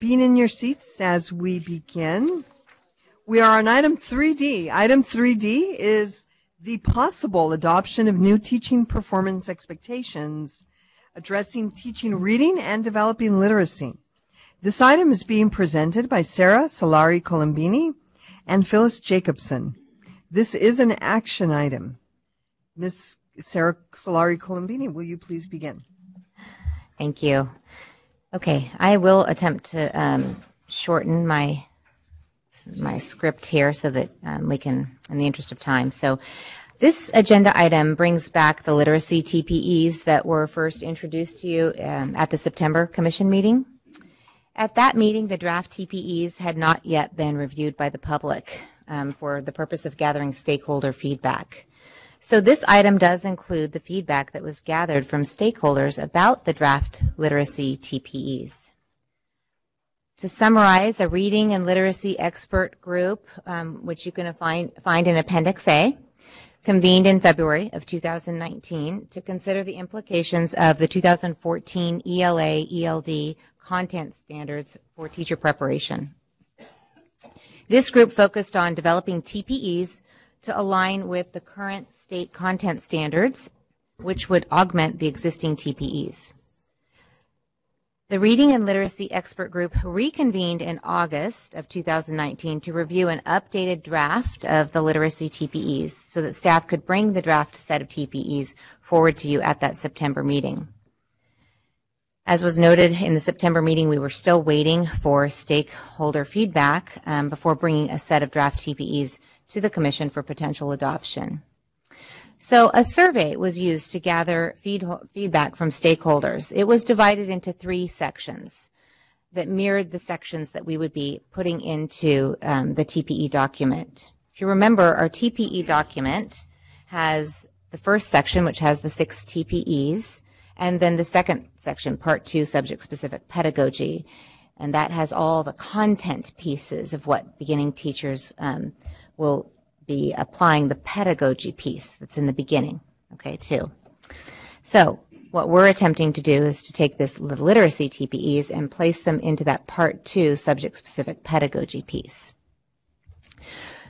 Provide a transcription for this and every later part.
being in your seats as we begin. We are on item 3D. Item 3D is the possible adoption of new teaching performance expectations addressing teaching reading and developing literacy. This item is being presented by Sarah Solari Colombini and Phyllis Jacobson. This is an action item. Ms. Sarah Solari Colombini, will you please begin? Thank you. Okay, I will attempt to shorten my script here so that we can, in the interest of time. So this agenda item brings back the literacy TPEs that were first introduced to you at the September Commission meeting. At that meeting, the draft TPEs had not yet been reviewed by the public for the purpose of gathering stakeholder feedback. So this item does include the feedback that was gathered from stakeholders about the draft literacy TPEs. To summarize, a reading and literacy expert group, which you can find in Appendix A, convened in February of 2019 to consider the implications of the 2014 ELA/ELD content standards for teacher preparation. This group focused on developing TPEs to align with the current state content standards, which would augment the existing TPEs. The Reading and Literacy Expert Group reconvened in August of 2019 to review an updated draft of the literacy TPEs so that staff could bring the draft set of TPEs forward to you at that September meeting. As was noted in the September meeting, we were still waiting for stakeholder feedback before bringing a set of draft TPEs to the Commission for potential adoption. So a survey was used to gather feedback from stakeholders. It was divided into 3 sections that mirrored the sections that we would be putting into the TPE document. If you remember, our TPE document has the first section, which has the 6 TPEs, and then the second section, Part 2, Subject-Specific Pedagogy, and that has all the content pieces of what beginning teachers will be applying, the pedagogy piece that's in the beginning, okay, too. So what we're attempting to do is to take the literacy TPEs and place them into that Part 2 subject-specific pedagogy piece.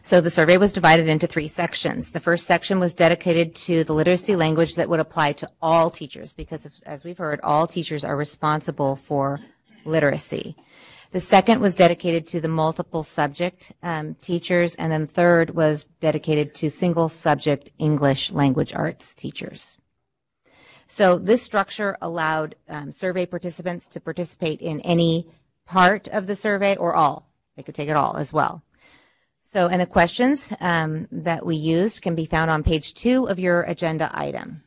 So the survey was divided into 3 sections. The first section was dedicated to the literacy language that would apply to all teachers because, as we've heard, all teachers are responsible for literacy. The second was dedicated to the multiple subject teachers, and then third was dedicated to single subject English language arts teachers. So this structure allowed survey participants to participate in any part of the survey or all. They could take it all as well. So, and the questions that we used can be found on page 2 of your agenda item.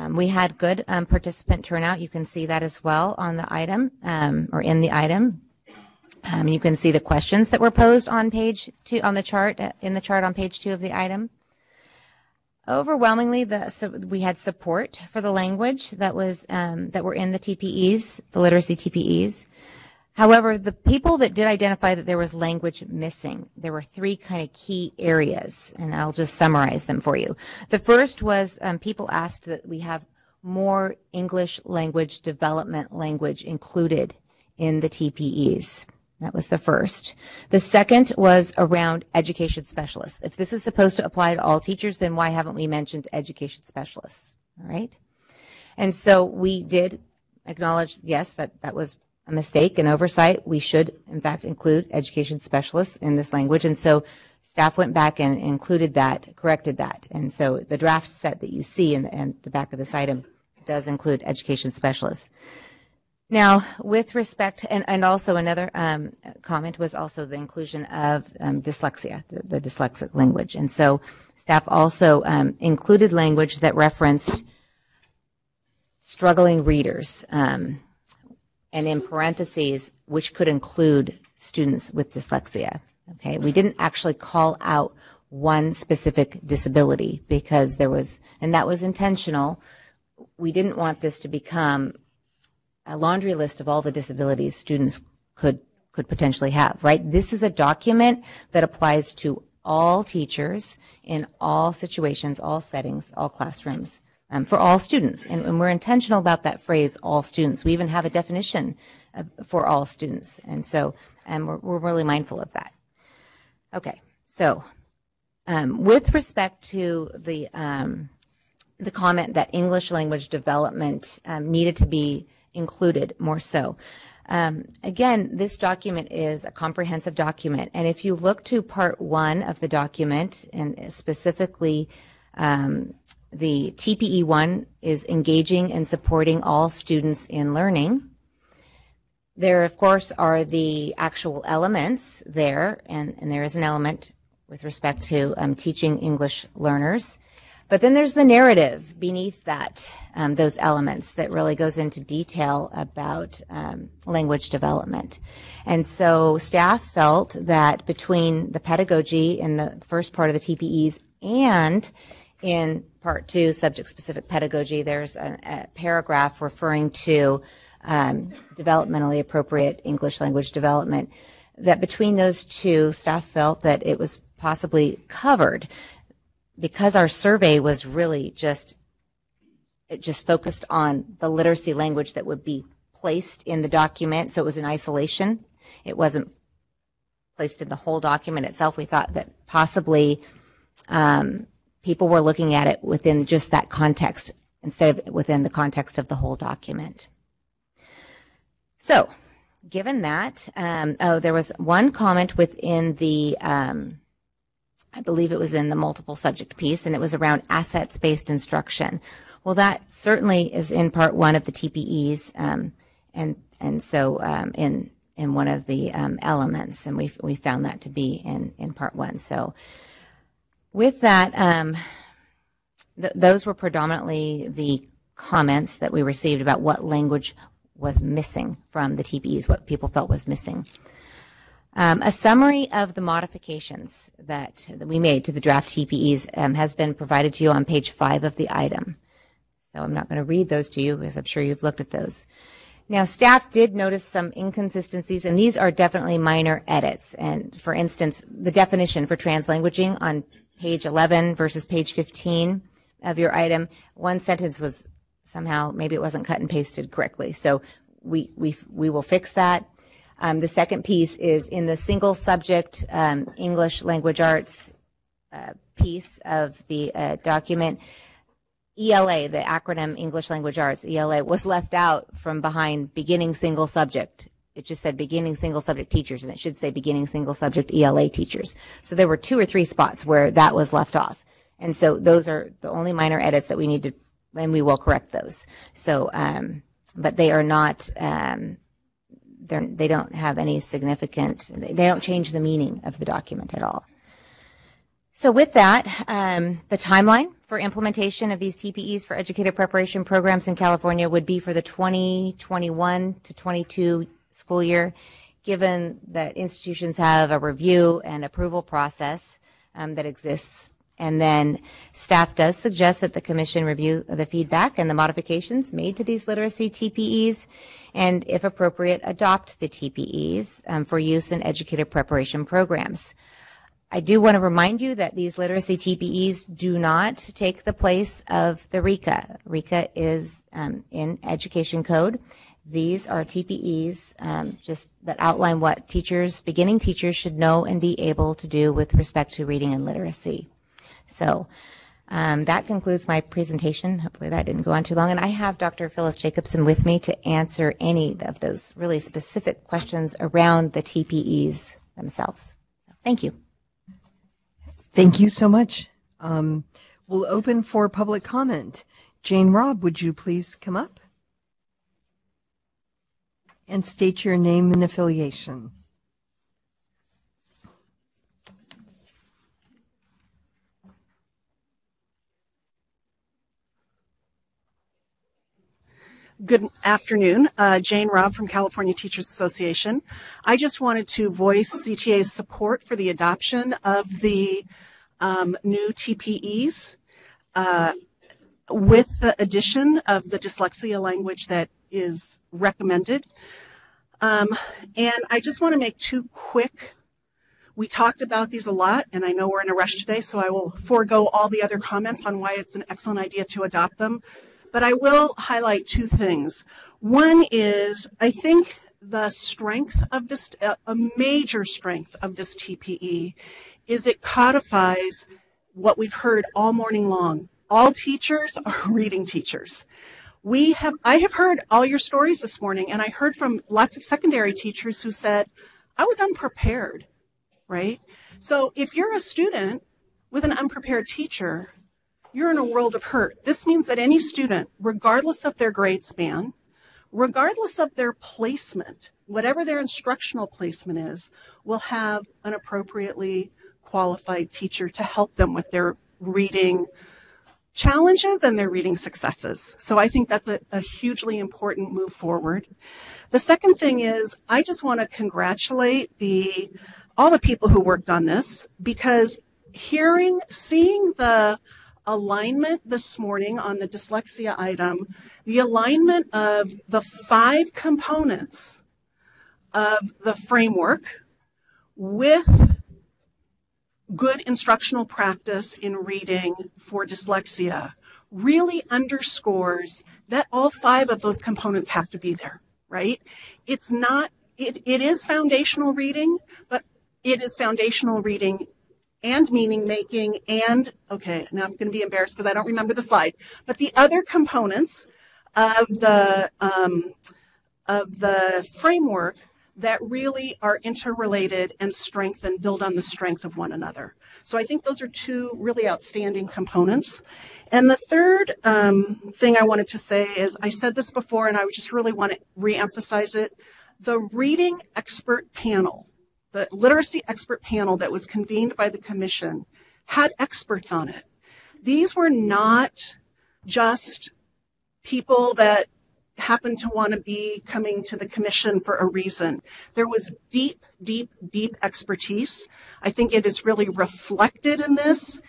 We had good participant turnout. You can see that as well on the item or in the item. You can see the questions that were posed on page 2 on the chart in the chart on page 2 of the item. Overwhelmingly, we had support for the language that was that were in the TPEs, the literacy TPEs. However, the people that did identify that there was language missing, there were 3 kind of key areas, and I'll just summarize them for you. The first was people asked that we have more English language development language included in the TPEs. That was the first. The second was around education specialists. If this is supposed to apply to all teachers, then why haven't we mentioned education specialists? All right. And so we did acknowledge, yes, that was a mistake, an oversight. We should, in fact, include education specialists in this language. And so staff went back and included that, corrected that. And so the draft set that you see in the back of this item does include education specialists. Now, with respect, and also another comment was also the inclusion of dyslexia, the dyslexic language. And so staff also included language that referenced struggling readers, and in parentheses, which could include students with dyslexia. Okay, we didn't actually call out one specific disability because there was, and that was intentional. We didn't want this to become a laundry list of all the disabilities students could potentially have, right? This is a document that applies to all teachers in all situations, all settings, all classrooms. For all students, and we're intentional about that phrase, all students. We even have a definition for all students. And so we're really mindful of that. Okay, so with respect to the comment that English language development needed to be included more so. Again, this document is a comprehensive document, and if you look to part 1 of the document, and specifically the TPE 1 is engaging and supporting all students in learning. There, of course, are the actual elements there, and there is an element with respect to teaching English learners. But then there's the narrative beneath that, those elements that really goes into detail about language development. And so staff felt that between the pedagogy in the first part of the TPEs and in part 2, subject-specific pedagogy, there's a paragraph referring to developmentally appropriate English language development, that between those two, staff felt that it was possibly covered because our survey was really just focused on the literacy language that would be placed in the document. So it was in isolation. It wasn't placed in the whole document itself. We thought that possibly people were looking at it within just that context instead of within the context of the whole document. So given that, there was one comment within the I believe it was in the multiple subject piece, and it was around assets-based instruction. Well, that certainly is in part 1 of the TPEs, and so in one of the elements, and we found that to be in part 1. So with that, those were predominantly the comments that we received about what language was missing from the TPEs, what people felt was missing. A summary of the modifications that we made to the draft TPEs has been provided to you on page 5 of the item. So I'm not going to read those to you because I'm sure you've looked at those. Now, staff did notice some inconsistencies, and these are definitely minor edits. And for instance, the definition for translanguaging on page 11 versus page 15 of your item, one sentence was somehow, maybe it wasn't cut and pasted correctly. So we will fix that. The second piece is in the single subject English language arts piece of the document. ELA, the acronym English Language Arts, ELA, was left out from behind beginning single subject. It just said beginning single subject teachers, and it should say beginning single subject ELA teachers. So there were 2 or 3 spots where that was left off. And so those are the only minor edits that we need to, and we will correct those. So, but they are not, they don't have any significant, they don't change the meaning of the document at all. So with that, the timeline for implementation of these TPEs for educator preparation programs in California would be for the 2021 to 22 school year, given that institutions have a review and approval process that exists. And then staff does suggest that the commission review the feedback and the modifications made to these literacy TPEs, and if appropriate, adopt the TPEs for use in educator preparation programs. I do want to remind you that these literacy TPEs do not take the place of the RECA. RECA is in education code. These are TPEs just that outline what teachers, beginning teachers, should know and be able to do with respect to reading and literacy. So that concludes my presentation. Hopefully that didn't go on too long. And I have Dr. Phyllis Jacobson with me to answer any of those really specific questions around the TPEs themselves. So, thank you. Thank you so much. We'll open for public comment. Jane Robb, would you please come up and state your name and affiliation? Good afternoon. Jane Robb from California Teachers Association. I just wanted to voice CTA's support for the adoption of the new TPEs with the addition of the dyslexia language that is recommended. And I just want to make 2 quick, we talked about these a lot, and I know we're in a rush today, so I will forego all the other comments on why it's an excellent idea to adopt them. But I will highlight 2 things. One is, I think the strength of this, a major strength of this TPE is it codifies what we've heard all morning long. All teachers are reading teachers. I have heard all your stories this morning, and I heard from lots of secondary teachers who said, I was unprepared, right? So if you're a student with an unprepared teacher, you're in a world of hurt. This means that any student, regardless of their grade span, regardless of their placement, whatever their instructional placement is, will have an appropriately qualified teacher to help them with their reading challenges and their reading successes. So I think that's a hugely important move forward. The second thing is I just want to congratulate all the people who worked on this, because seeing the alignment this morning on the dyslexia item, the alignment of the 5 components of the framework with good instructional practice in reading for dyslexia really underscores that all 5 of those components have to be there, right? It is foundational reading, but it is foundational reading and meaning making and, okay, now I'm going to be embarrassed because I don't remember the slide, but the other components of the framework that really are interrelated and build on the strength of one another. So I think those are 2 really outstanding components. And the third thing I wanted to say is, I said this before and I just really want to reemphasize it. The reading expert panel, the literacy expert panel that was convened by the commission, had experts on it. These were not just people that happened to want to be coming to the commission for a reason. There was deep, deep, deep expertise. I think it is really reflected in this.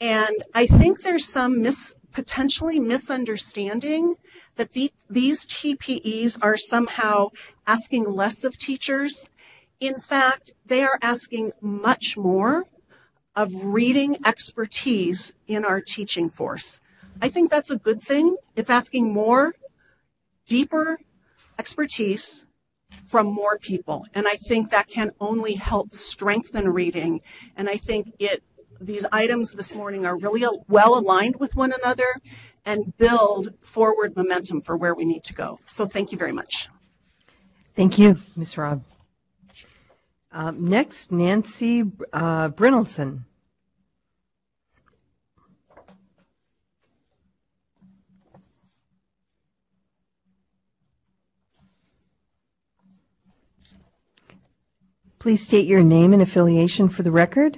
And I think there's some potentially misunderstanding that these TPEs are somehow asking less of teachers. In fact, they are asking much more of reading expertise in our teaching force. I think that's a good thing. It's asking more, deeper expertise from more people. And I think that can only help strengthen reading. And I think these items this morning are really well aligned with one another and build forward momentum for where we need to go. So thank you very much. Thank you, Ms. Robb. Next, Nancy Brynildson. Please state your name and affiliation for the record.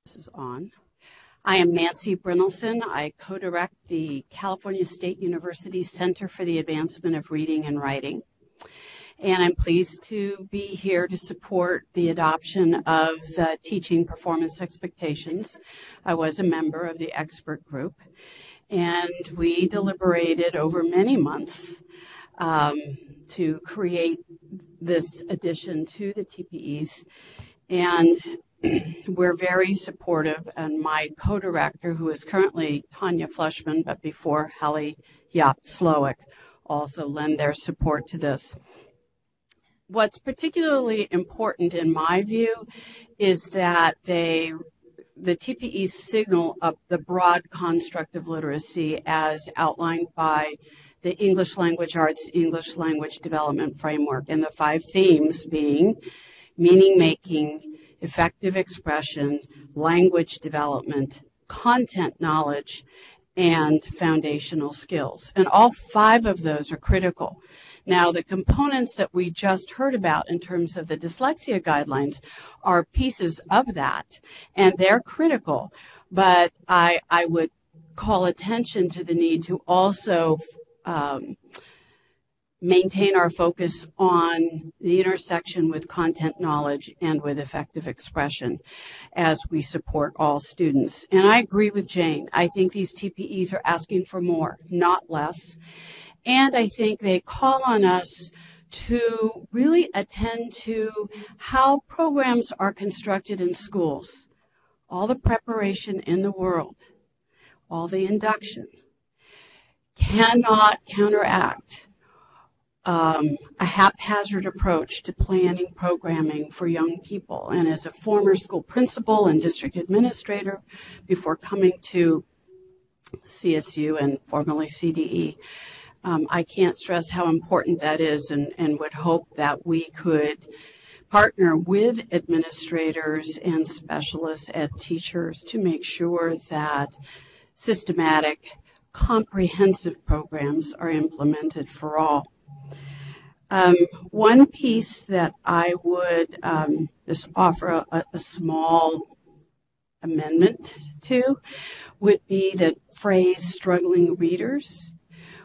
This is on. I am Nancy Brynildson. I co-direct the California State University Center for the Advancement of Reading and Writing. And I'm pleased to be here to support the adoption of the teaching performance expectations. I was a member of the expert group, and we deliberated over many months to create this addition to the TPEs. And we're very supportive, and my co-director, who is currently Tanya Fleischman, but before Hallie Yap-Slowick, also lend their support to this. What's particularly important in my view is that the TPEs signal up the broad construct of literacy as outlined by the English Language Arts English Language Development Framework, and the 5 themes being meaning making, effective expression, language development, content knowledge, and foundational skills. And all 5 of those are critical. Now, the components that we just heard about in terms of the dyslexia guidelines are pieces of that, and they're critical. But I would call attention to the need to also maintain our focus on the intersection with content knowledge and with effective expression as we support all students. And I agree with Jane. I think these TPEs are asking for more, not less. And I think they call on us to really attend to how programs are constructed in schools. All the preparation in the world, all the induction, cannot counteract a haphazard approach to planning programming for young people. And as a former school principal and district administrator before coming to CSU and formerly CDE, I can't stress how important that is, and would hope that we could partner with administrators and specialists ed teachers to make sure that systematic, comprehensive programs are implemented for all. One piece that I would just offer a small amendment to would be the phrase struggling readers.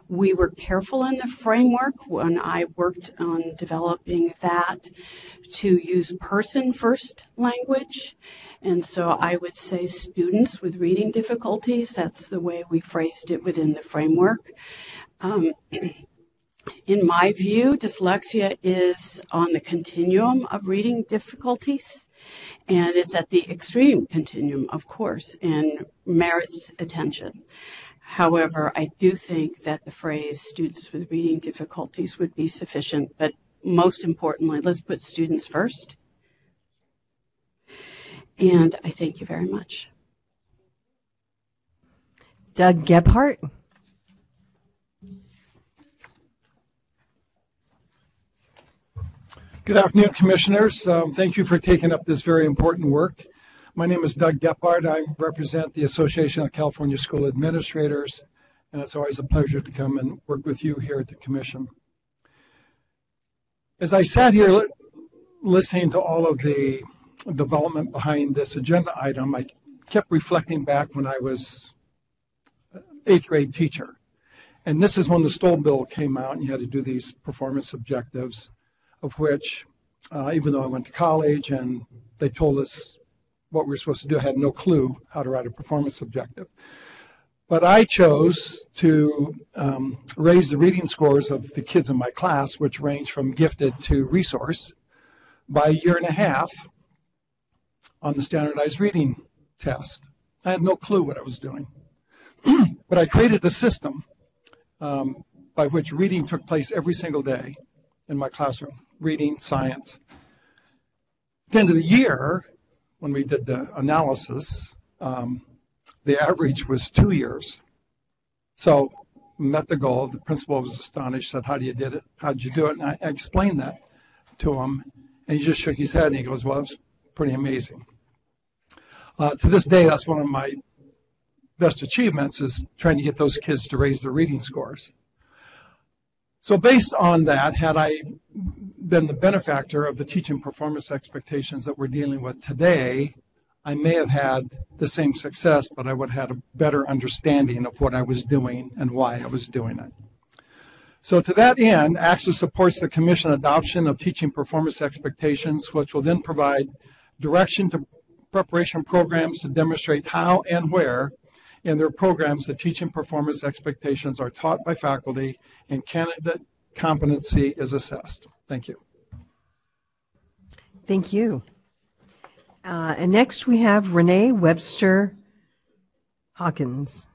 We were careful in the framework when I worked on developing that to use person-first language. And so I would say students with reading difficulties. That's the way we phrased it within the framework. In my view, dyslexia is on the continuum of reading difficulties, and it's at the extreme continuum, of course, and merits attention. However, I do think that the phrase students with reading difficulties would be sufficient, but most importantly, let's put students first. And I thank you very much. Doug Gebhardt. Good afternoon, Commissioners. Thank you for taking up this very important work. My name is Doug Gebhardt. I represent the Association of California School Administrators, and it's always a pleasure to come and work with you here at the Commission. As I sat here listening to all of the development behind this agenda item, I kept reflecting back when I was an 8th grade teacher. And this is when the Stoll Bill came out and you had to do these performance objectives, of which, even though I went to college and they told us what we were supposed to do, I had no clue how to write a performance objective. But I chose to raise the reading scores of the kids in my class, which range from gifted to resource, by 1.5 years on the standardized reading test. I had no clue what I was doing. But I created a system by which reading took place every single day in my classroom, reading, science. At the end of the year, when we did the analysis, the average was 2 years. So met the goal. The principal was astonished, said, how did you do it? And I explained that to him, and he just shook his head, and he goes, well, that's pretty amazing. To this day, that's one of my best achievements, is trying to get those kids to raise their reading scores. So based on that, had I been the benefactor of the teaching performance expectations that we're dealing with today, I may have had the same success, but I would have had a better understanding of what I was doing and why I was doing it. So to that end, ACSA supports the Commission adoption of teaching performance expectations, which will then provide direction to preparation programs to demonstrate how and where in their programs the teaching performance expectations are taught by faculty and candidate competency is assessed. Thank you. Thank you. And next we have Renee Webster Hawkins.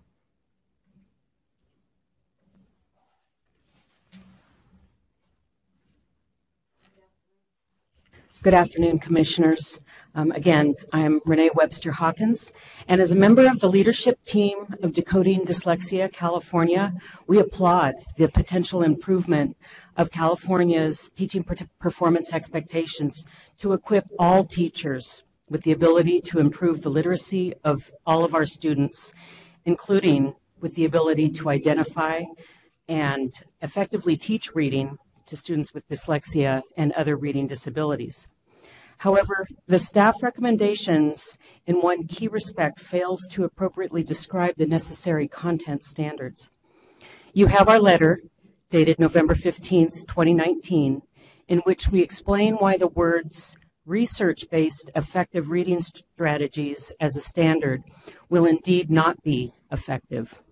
Good afternoon, Commissioners. Again, I am Renee Webster Hawkins, and as a member of the leadership team of Decoding Dyslexia California, we applaud the potential improvement of California's teaching performance expectations to equip all teachers with the ability to improve the literacy of all of our students, including with the ability to identify and effectively teach reading to students with dyslexia and other reading disabilities. However, the staff recommendations in one key respect fails to appropriately describe the necessary content standards. You have our letter dated November 15th, 2019, in which we explain why the words research-based effective reading strategies as a standard will indeed not be effective.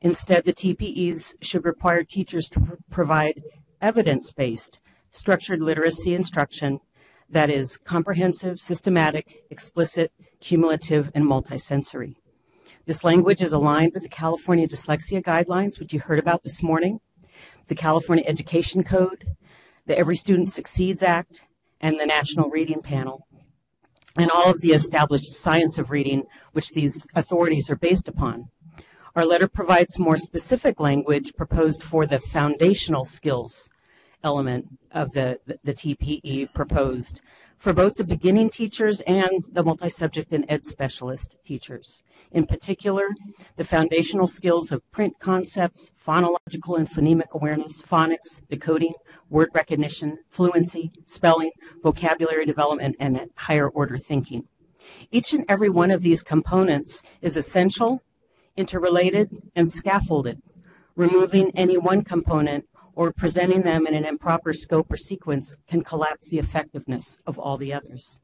Instead, the TPEs should require teachers to provide evidence-based structured literacy instruction that is comprehensive, systematic, explicit, cumulative, and multisensory. This language is aligned with the California Dyslexia Guidelines, which you heard about this morning. the California Education Code, the Every Student Succeeds Act, and the National Reading Panel, and all of the established science of reading which these authorities are based upon. Our letter provides more specific language proposed for the foundational skills element of the TPE proposed for both the beginning teachers and the multi-subject and ed specialist teachers. In particular, the foundational skills of print concepts, phonological and phonemic awareness, phonics, decoding, word recognition, fluency, spelling, vocabulary development, and higher order thinking. Each and every one of these components is essential, interrelated, and scaffolded. Removing any one component or presenting them in an improper scope or sequence can collapse the effectiveness of all the others.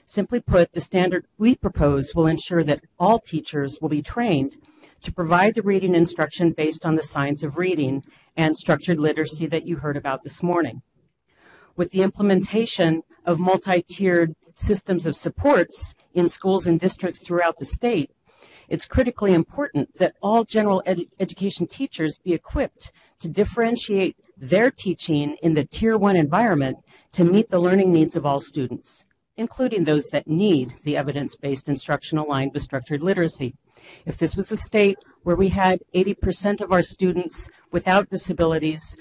Simply put, the standard we propose will ensure that all teachers will be trained to provide the reading instruction based on the science of reading and structured literacy that you heard about this morning. With the implementation of multi-tiered systems of supports in schools and districts throughout the state, it's critically important that all general education teachers be equipped to differentiate their teaching in the Tier 1 environment to meet the learning needs of all students, including those that need the evidence-based instruction aligned with structured literacy. If this was a state where we had 80% of our students without disabilities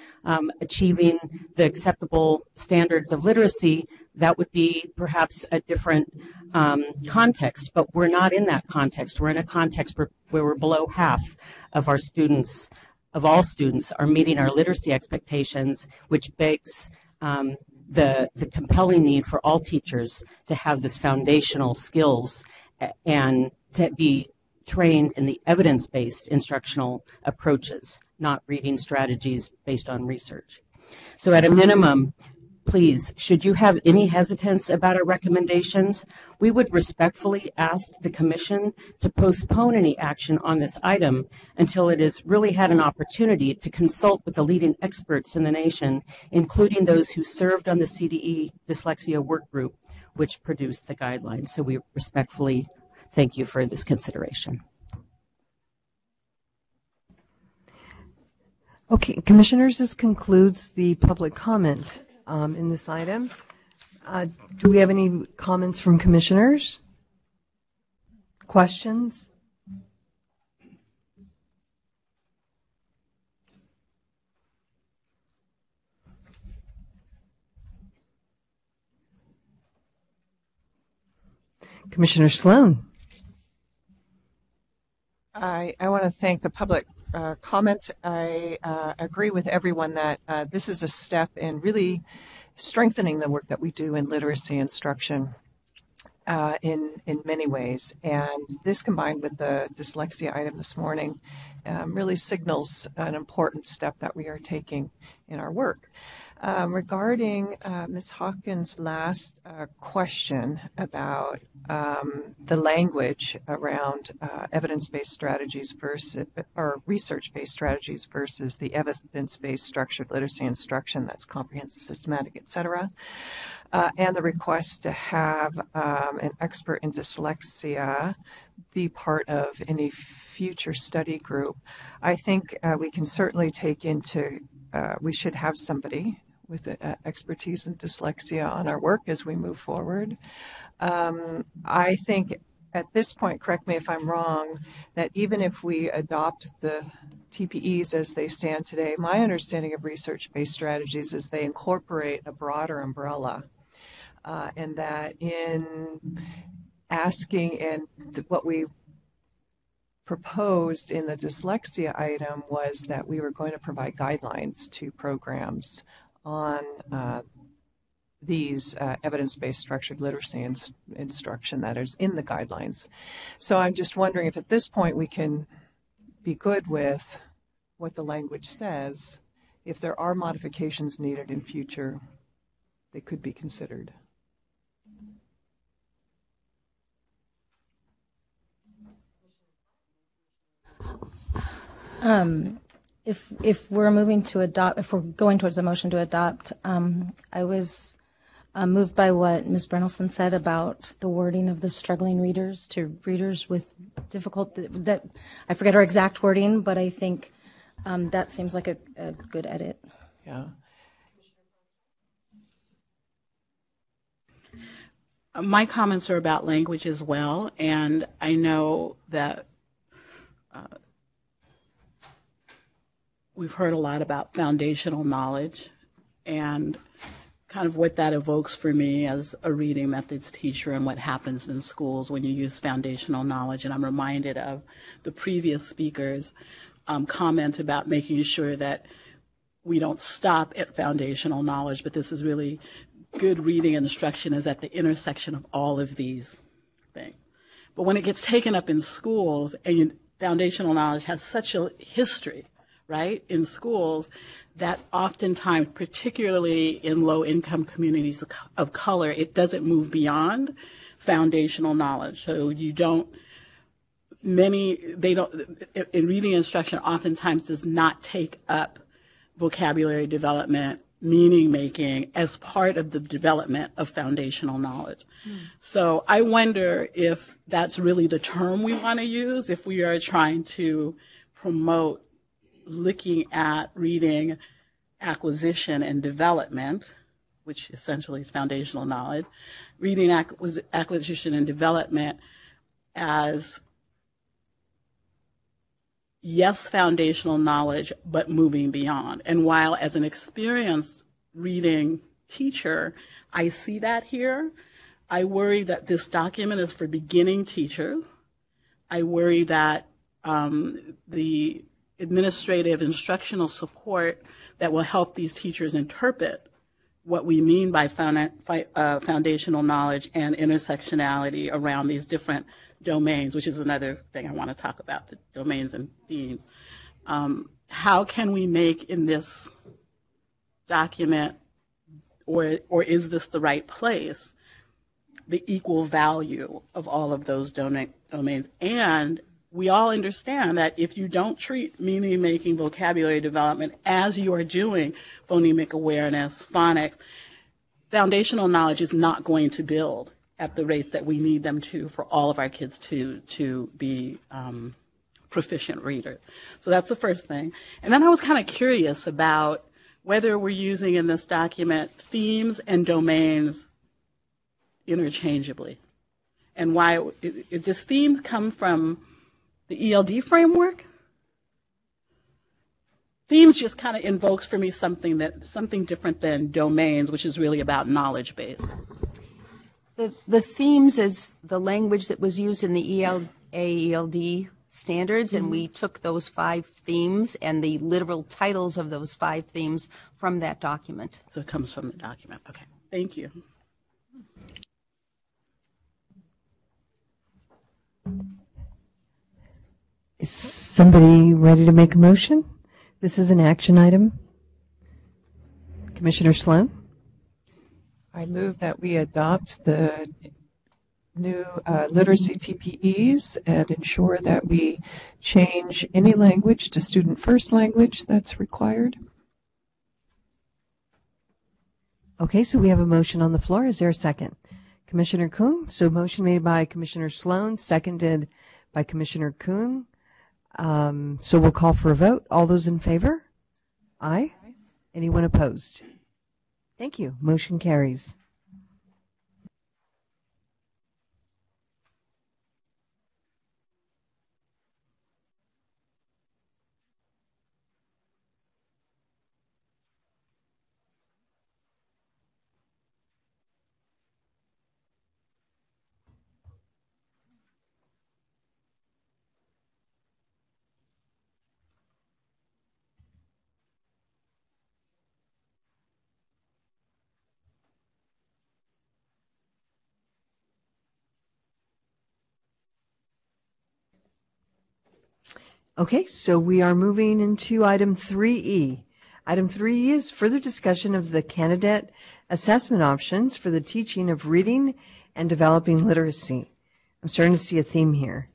achieving the acceptable standards of literacy, that would be perhaps a different context, but we're not in that context. We're in a context where we're below half of our students, of all students, are meeting our literacy expectations, which begs the compelling need for all teachers to have this foundational skills and to be trained in the evidence-based instructional approaches, not reading strategies based on research. So at a minimum, please, should you have any hesitance about our recommendations, we would respectfully ask the Commission to postpone any action on this item until it has really had an opportunity to consult with the leading experts in the nation, including those who served on the CDE Dyslexia Work Group, which produced the guidelines. So we respectfully thank you for this consideration. Okay, Commissioners, this concludes the public comment in this item. Do we have any comments from Commissioners? Questions? Commissioner Sloan. I want to thank the public comments. I agree with everyone that this is a step in really strengthening the work that we do in literacy instruction in many ways. And this, combined with the dyslexia item this morning, really signals an important step that we are taking in our work. Regarding Ms. Hawkins' last question about the language around evidence-based strategies versus, or research-based strategies versus the evidence-based structured literacy instruction that's comprehensive, systematic, et cetera, and the request to have an expert in dyslexia be part of any future study group, I think we can certainly take into, we should have somebody with expertise in dyslexia on our work as we move forward. I think at this point, correct me if I'm wrong, that even if we adopt the TPEs as they stand today, my understanding of research-based strategies is they incorporate a broader umbrella, and that in asking, and what we proposed in the dyslexia item was that we were going to provide guidelines to programs on these evidence-based structured literacy instruction that is in the guidelines. So I'm just wondering if at this point we can be good with what the language says. If there are modifications needed in future, they could be considered. If we're moving to adopt, if we're going towards a motion to adopt, I was moved by what Ms. Brynelson said about the wording of the struggling readers to readers with difficult, that I forget her exact wording, but I think that seems like a good edit. Yeah. My comments are about language as well, and I know that we've heard a lot about foundational knowledge and kind of what that evokes for me as a reading methods teacher and what happens in schools when you use foundational knowledge. And I'm reminded of the previous speaker's comment about making sure that we don't stop at foundational knowledge, but this is really good reading instruction is at the intersection of all of these things. But when it gets taken up in schools, and foundational knowledge has such a history, right, in schools, that oftentimes, particularly in low-income communities of color, it doesn't move beyond foundational knowledge. So you don't, in reading instruction oftentimes does not take up vocabulary development, meaning making as part of the development of foundational knowledge. So I wonder if that's really the term we want to use, if we are trying to promote looking at reading acquisition and development, which essentially is foundational knowledge, reading acquisition and development as, yes, foundational knowledge, but moving beyond. And while as an experienced reading teacher, I see that here, I worry that this document is for beginning teachers. I worry that the administrative instructional support that will help these teachers interpret what we mean by foundational knowledge and intersectionality around these different domains, which is another thing I want to talk about, the domains and themes. How can we make in this document, or is this the right place, the equal value of all of those domains? And we all understand that if you don't treat meaning-making vocabulary development as you are doing phonemic awareness, phonics, foundational knowledge is not going to build at the rate that we need them to for all of our kids to be proficient readers. So that's the first thing. And then I was kind of curious about whether we're using in this document themes and domains interchangeably, and why does themes come from the ELD framework? Themes just kind of invokes for me something different than domains, which is really about knowledge base. The themes is the language that was used in the ELD standards, and we took those 5 themes and the literal titles of those 5 themes from that document. So it comes from the document. Okay, thank you. Is somebody ready to make a motion? This is an action item. Commissioner Sloan? I move that we adopt the new literacy TPEs and ensure that we change any language to student first language that's required. Okay, so we have a motion on the floor. Is there a second? Commissioner Kuhn? So motion made by Commissioner Sloan, seconded by Commissioner Kuhn. So we'll call for a vote. All those in favor? Aye. Anyone opposed? Thank you. Motion carries. Okay, so we are moving into item 3E. Item 3E is further discussion of the candidate assessment options for the teaching of reading and developing literacy. I'm starting to see a theme here.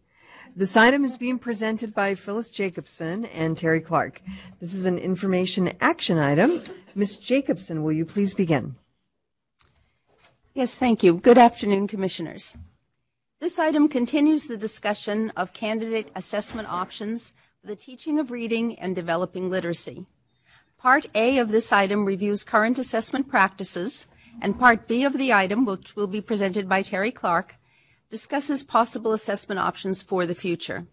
This item is being presented by Phyllis Jacobson and Terry Clark. This is an information action item. Ms. Jacobson, will you please begin? Yes, thank you. Good afternoon, Commissioners. This item continues the discussion of candidate assessment options for the teaching of reading and developing literacy. Part A of this item reviews current assessment practices, and Part B of the item, which will be presented by Terry Clark, discusses possible assessment options for the future.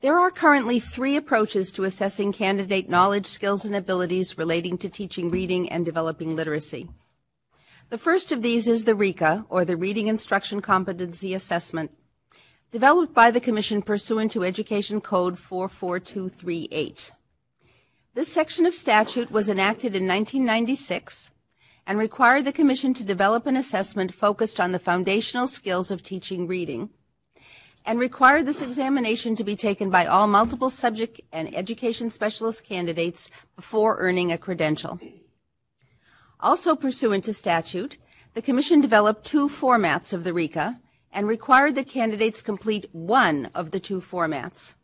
There are currently 3 approaches to assessing candidate knowledge, skills, and abilities relating to teaching reading and developing literacy. The first of these is the RICA, or the Reading Instruction Competency Assessment, developed by the Commission pursuant to Education Code 44238. This section of statute was enacted in 1996 and required the Commission to develop an assessment focused on the foundational skills of teaching reading, and required this examination to be taken by all multiple subject and education specialist candidates before earning a credential. Also pursuant to statute, the Commission developed 2 formats of the RICA and required that candidates complete one of the 2 formats.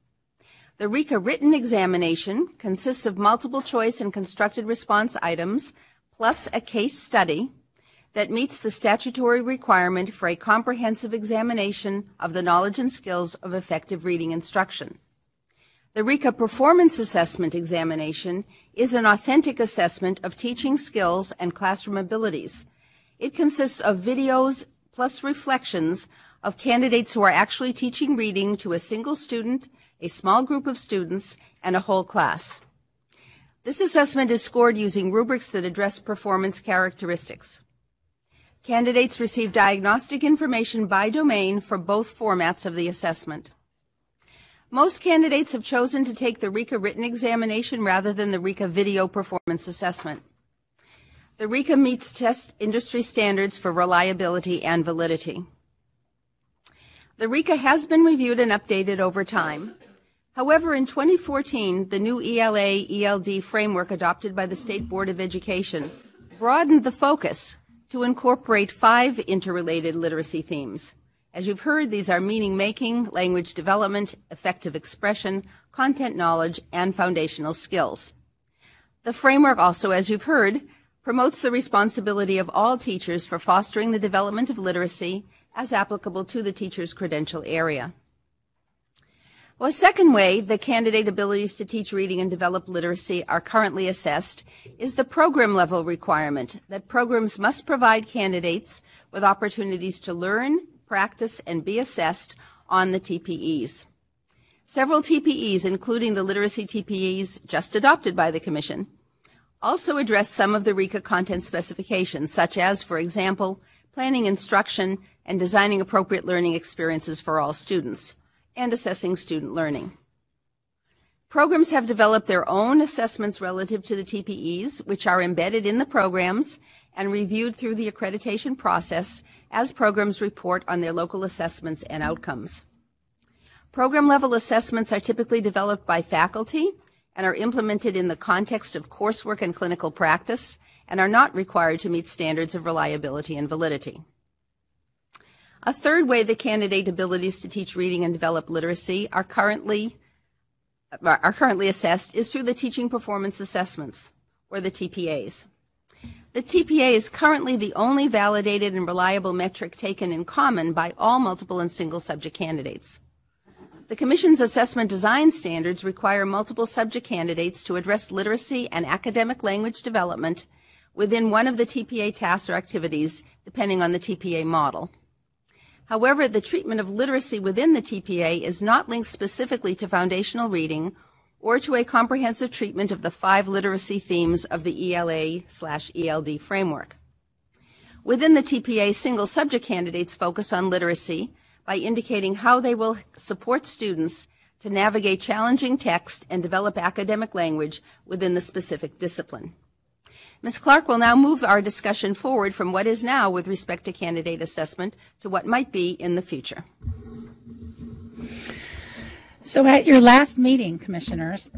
The RICA written examination consists of multiple choice and constructed response items plus a case study that meets the statutory requirement for a comprehensive examination of the knowledge and skills of effective reading instruction. The RICA Performance Assessment Examination is an authentic assessment of teaching skills and classroom abilities. It consists of videos plus reflections of candidates who are actually teaching reading to a single student, a small group of students, and a whole class. This assessment is scored using rubrics that address performance characteristics. Candidates receive diagnostic information by domain for both formats of the assessment. Most candidates have chosen to take the RICA written examination rather than the RICA video performance assessment. The RICA meets test industry standards for reliability and validity. The RICA has been reviewed and updated over time. However, in 2014, the new ELA-ELD framework adopted by the State Board of Education broadened the focus to incorporate 5 interrelated literacy themes. As you've heard, these are meaning making, language development, effective expression, content knowledge, and foundational skills. The framework also, as you've heard, promotes the responsibility of all teachers for fostering the development of literacy as applicable to the teacher's credential area. Well, a second way the candidate abilities to teach reading and develop literacy are currently assessed is the program level requirement that programs must provide candidates with opportunities to learn, practice, and be assessed on the TPEs. Several TPEs, including the literacy TPEs just adopted by the Commission, also address some of the RICA content specifications, such as, for example, planning instruction and designing appropriate learning experiences for all students, and assessing student learning. Programs have developed their own assessments relative to the TPEs, which are embedded in the programs and reviewed through the accreditation process as programs report on their local assessments and outcomes. Program-level assessments are typically developed by faculty and are implemented in the context of coursework and clinical practice and are not required to meet standards of reliability and validity. A third way the candidate abilities to teach reading and develop literacy are currently assessed is through the Teaching Performance Assessments, or the TPAs. The TPA is currently the only validated and reliable metric taken in common by all multiple and single subject candidates. The Commission's assessment design standards require multiple subject candidates to address literacy and academic language development within one of the TPA tasks or activities, depending on the TPA model. However, the treatment of literacy within the TPA is not linked specifically to foundational reading or to a comprehensive treatment of the 5 literacy themes of the ELA/ELD framework. Within the TPA, single subject candidates focus on literacy by indicating how they will support students to navigate challenging text and develop academic language within the specific discipline. Ms. Clark will now move our discussion forward from what is now with respect to candidate assessment to what might be in the future. So at your last meeting, Commissioners,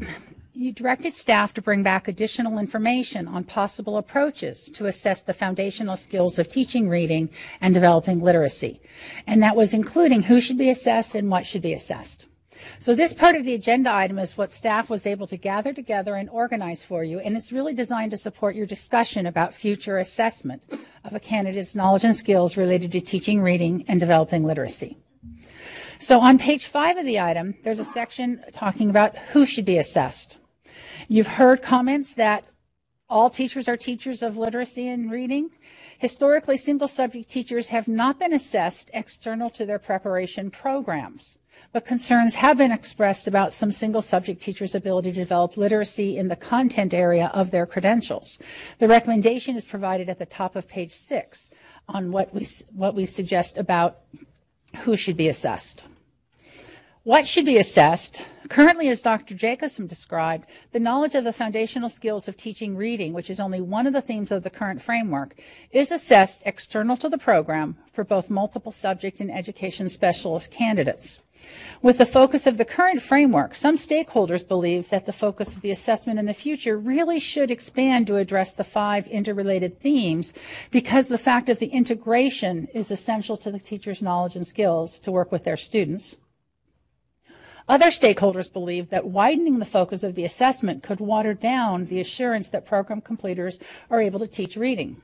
you directed staff to bring back additional information on possible approaches to assess the foundational skills of teaching reading and developing literacy. And that was including who should be assessed and what should be assessed. So this part of the agenda item is what staff was able to gather together and organize for you, and it's really designed to support your discussion about future assessment of a candidate's knowledge and skills related to teaching reading and developing literacy. So on page 5 of the item, there's a section talking about who should be assessed. You've heard comments that all teachers are teachers of literacy and reading. Historically, single subject teachers have not been assessed external to their preparation programs, but concerns have been expressed about some single subject teachers' ability to develop literacy in the content area of their credentials. The recommendation is provided at the top of page 6 on what we suggest about who should be assessed. What should be assessed? Currently, as Dr. Jacobson described, the knowledge of the foundational skills of teaching reading, which is only one of the themes of the current framework, is assessed external to the program for both multiple subject and education specialist candidates. With the focus of the current framework, some stakeholders believe that the focus of the assessment in the future really should expand to address the 5 interrelated themes, because the fact of the integration is essential to the teacher's knowledge and skills to work with their students. Other stakeholders believe that widening the focus of the assessment could water down the assurance that program completers are able to teach reading.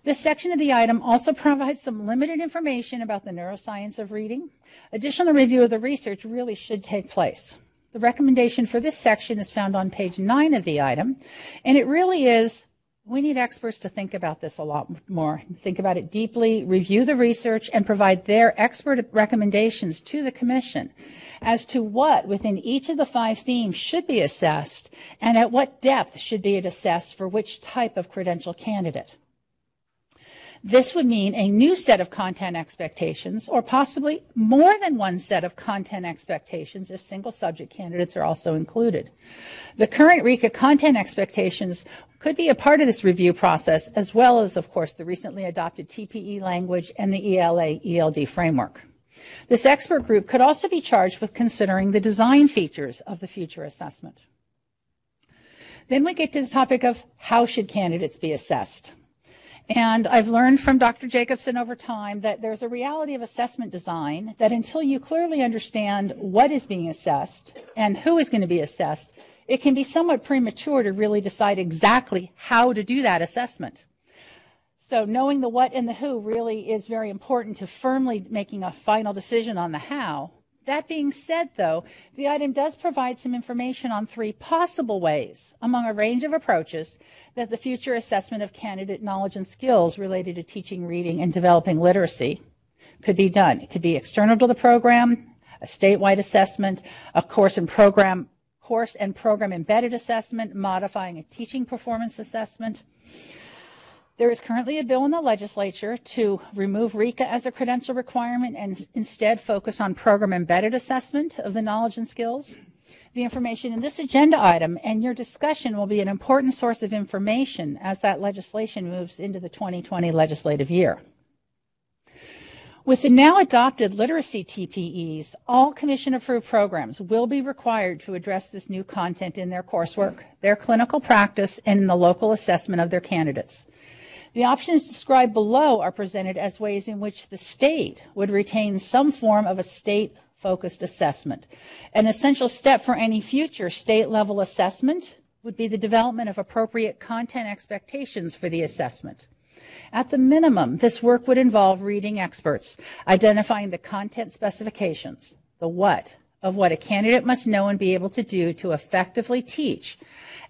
This section of the item also provides some limited information about the neuroscience of reading. Additional review of the research really should take place. The recommendation for this section is found on page 9 of the item, and it really is, we need experts to think about this a lot more, think about it deeply, review the research, and provide their expert recommendations to the Commission as to what within each of the 5 themes should be assessed and at what depth should be assessed for which type of credential candidate. This would mean a new set of content expectations, or possibly more than one set of content expectations if single subject candidates are also included. The current RECA content expectations could be a part of this review process, as well as, of course, the recently adopted TPE language and the ELA-ELD framework. This expert group could also be charged with considering the design features of the future assessment. Then we get to the topic of how should candidates be assessed. And I've learned from Dr. Jacobson over time that there's a reality of assessment design that until you clearly understand what is being assessed and who is going to be assessed, it can be somewhat premature to really decide exactly how to do that assessment. So knowing the what and the who really is very important to firmly making a final decision on the how. That being said, though, the item does provide some information on 3 possible ways among a range of approaches that the future assessment of candidate knowledge and skills related to teaching, reading, and developing literacy could be done. It could be external to the program, a statewide assessment, a course and program embedded assessment, modifying a teaching performance assessment. There is currently a bill in the legislature to remove RECA as a credential requirement and instead focus on program embedded assessment of the knowledge and skills. The information in this agenda item and your discussion will be an important source of information as that legislation moves into the 2020 legislative year. With the now adopted literacy TPEs, all Commission-approved programs will be required to address this new content in their coursework, their clinical practice, and in the local assessment of their candidates. The options described below are presented as ways in which the state would retain some form of a state-focused assessment. An essential step for any future state-level assessment would be the development of appropriate content expectations for the assessment. At the minimum, this work would involve reading experts, identifying the content specifications, the what, of what a candidate must know and be able to do to effectively teach,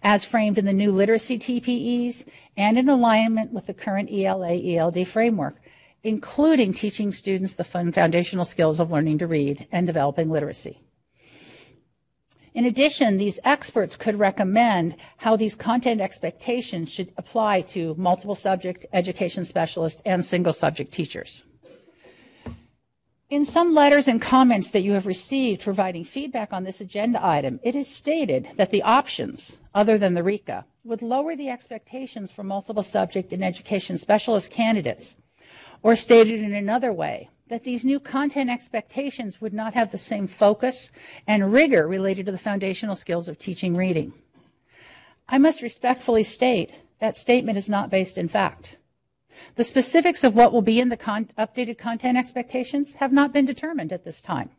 as framed in the new literacy TPEs and in alignment with the current ELA-ELD framework, including teaching students the foundational skills of learning to read and developing literacy. In addition, these experts could recommend how these content expectations should apply to multiple subject education specialists and single subject teachers. In some letters and comments that you have received providing feedback on this agenda item, it is stated that the options, other than the RECA, would lower the expectations for multiple subject and education specialist candidates, or stated in another way, that these new content expectations would not have the same focus and rigor related to the foundational skills of teaching reading. I must respectfully state that statement is not based in fact. The specifics of what will be in the updated content expectations have not been determined at this time.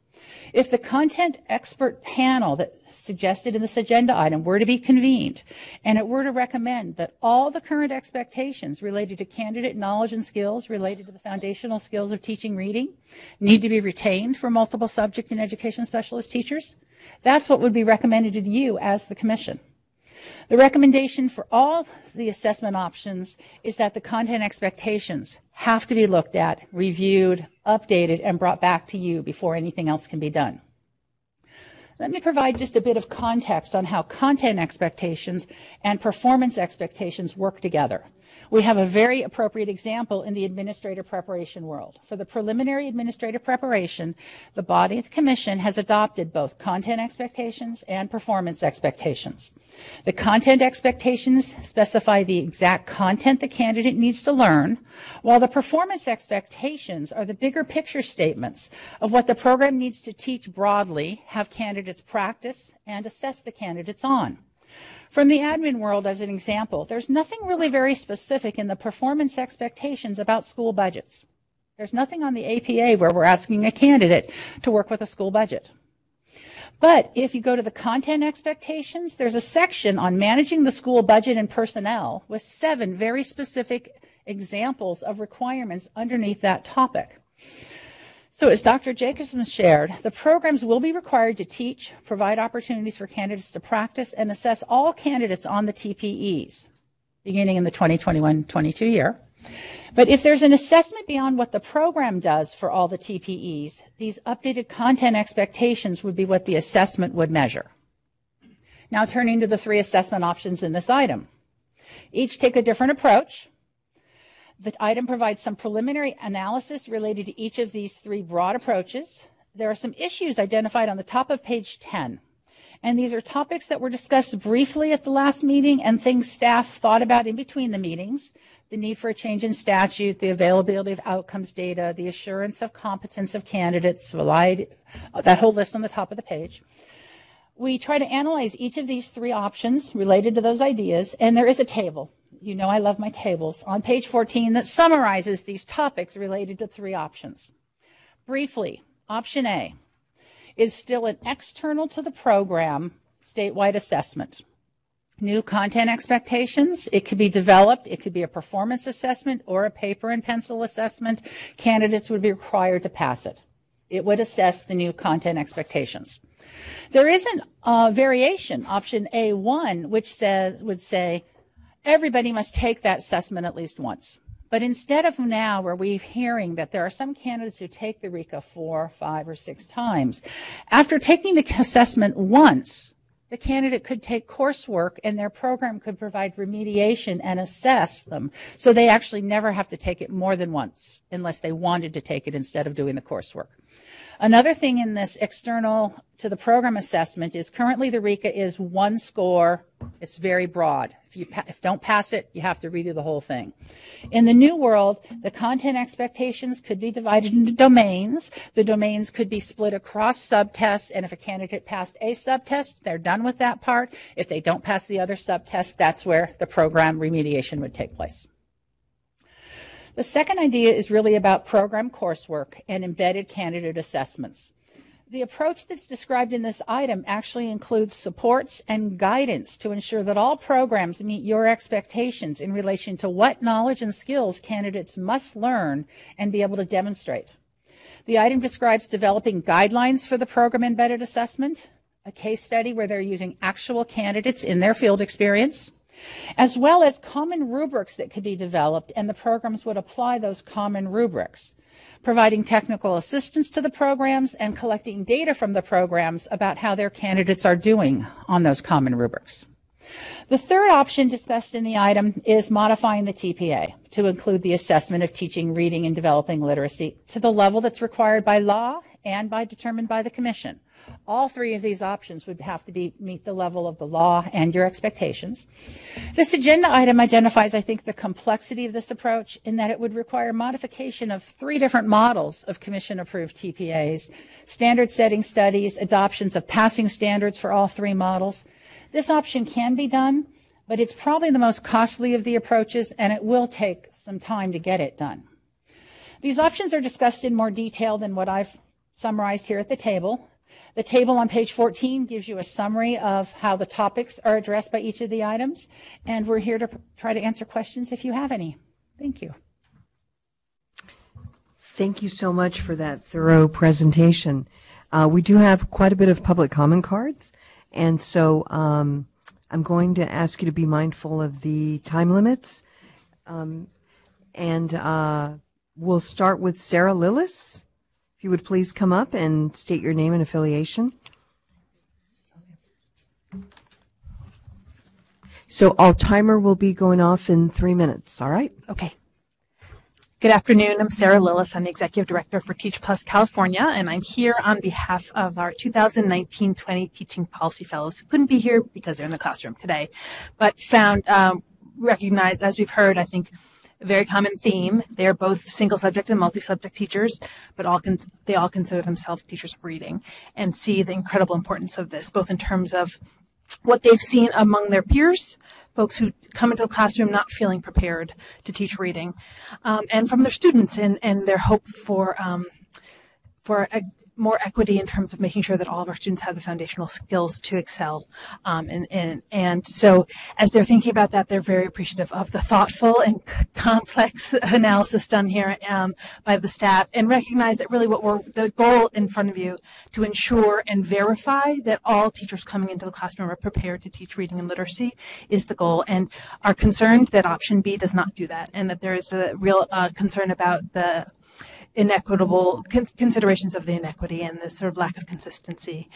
If the content expert panel that suggested in this agenda item were to be convened and it were to recommend that all the current expectations related to candidate knowledge and skills related to the foundational skills of teaching reading need to be retained for multiple subject and education specialist teachers, that's what would be recommended to you as the commission. The recommendation for all the assessment options is that the content expectations have to be looked at, reviewed, updated, and brought back to you before anything else can be done. Let me provide just a bit of context on how content expectations and performance expectations work together. We have a very appropriate example in the administrative preparation world. For the preliminary administrative preparation, the body of the commission has adopted both content expectations and performance expectations. The content expectations specify the exact content the candidate needs to learn, while the performance expectations are the bigger picture statements of what the program needs to teach broadly, have candidates practice, and assess the candidates on. From the admin world, as an example, there's nothing really very specific in the performance expectations about school budgets. There's nothing on the APA where we're asking a candidate to work with a school budget. But if you go to the content expectations, there's a section on managing the school budget and personnel with 7 very specific examples of requirements underneath that topic. So as Dr. Jacobson shared, the programs will be required to teach, provide opportunities for candidates to practice, and assess all candidates on the TPEs, beginning in the 2021-22 year. But if there's an assessment beyond what the program does for all the TPEs, these updated content expectations would be what the assessment would measure. Now turning to the 3 assessment options in this item. Each take a different approach. The item provides some preliminary analysis related to each of these 3 broad approaches. There are some issues identified on the top of page 10. And these are topics that were discussed briefly at the last meeting and things staff thought about in between the meetings. The need for a change in statute, the availability of outcomes data, the assurance of competence of candidates, that whole list on the top of the page. We try to analyze each of these 3 options related to those ideas, and there is a table. You know I love my tables, on page 14 that summarizes these topics related to 3 options. Briefly, option A is still an external to the program statewide assessment. New content expectations, it could be developed, it could be a performance assessment or a paper and pencil assessment. Candidates would be required to pass it. It would assess the new content expectations. There is a variation, option A1, which would say, everybody must take that assessment at least once. But instead of now where we're hearing that there are some candidates who take the RECA 4, 5, or 6 times, after taking the assessment once, the candidate could take coursework and their program could provide remediation and assess them. So they actually never have to take it more than once unless they wanted to take it instead of doing the coursework. Another thing in this external to the program assessment is currently the RECA is 1 score. It's very broad. If you don't pass it, you have to redo the whole thing. In the new world, the content expectations could be divided into domains. The domains could be split across subtests, and if a candidate passed a subtest, they're done with that part. If they don't pass the other subtest, that's where the program remediation would take place. The second idea is really about program coursework and embedded candidate assessments. The approach that's described in this item actually includes supports and guidance to ensure that all programs meet your expectations in relation to what knowledge and skills candidates must learn and be able to demonstrate. The item describes developing guidelines for the program embedded assessment, a case study where they're using actual candidates in their field experience, as well as common rubrics that could be developed, and the programs would apply those common rubrics, providing technical assistance to the programs and collecting data from the programs about how their candidates are doing on those common rubrics. The third option discussed in the item is modifying the TPA to include the assessment of teaching, reading, and developing literacy to the level that's required by law and determined by the Commission. All 3 of these options would have to meet the level of the law and your expectations. This agenda item identifies, I think, the complexity of this approach in that it would require modification of 3 different models of Commission-approved TPAs, standard setting studies, adoptions of passing standards for all 3 models. This option can be done, but it's probably the most costly of the approaches, and it will take some time to get it done. These options are discussed in more detail than what I've summarized here at the table. The table on page 14 gives you a summary of how the topics are addressed by each of the items, and we're here to try to answer questions if you have any. Thank you. Thank you so much for that thorough presentation. We do have quite a bit of public comment cards, and so I'm going to ask you to be mindful of the time limits. We'll start with Sarah Lillis. If you would please come up and state your name and affiliation. So our timer will be going off in 3 minutes, all right? Okay. Good afternoon. I'm Sarah Lillis. I'm the Executive Director for Teach Plus California, and I'm here on behalf of our 2019-20 Teaching Policy Fellows who couldn't be here because they're in the classroom today, but recognized, as we've heard, I think, a very common theme. They are both single subject and multi-subject teachers, but they all consider themselves teachers of reading and see the incredible importance of this, both in terms of what they've seen among their peers, folks who come into the classroom not feeling prepared to teach reading, and from their students and their hope for more equity in terms of making sure that all of our students have the foundational skills to excel. And so as they're thinking about that, they're very appreciative of the thoughtful and complex analysis done here by the staff, and recognize that really the goal in front of you to ensure and verify that all teachers coming into the classroom are prepared to teach reading and literacy is the goal, and are concerned that option B does not do that, and that there is a real concern about the inequitable considerations of the inequity and the sort of lack of consistency.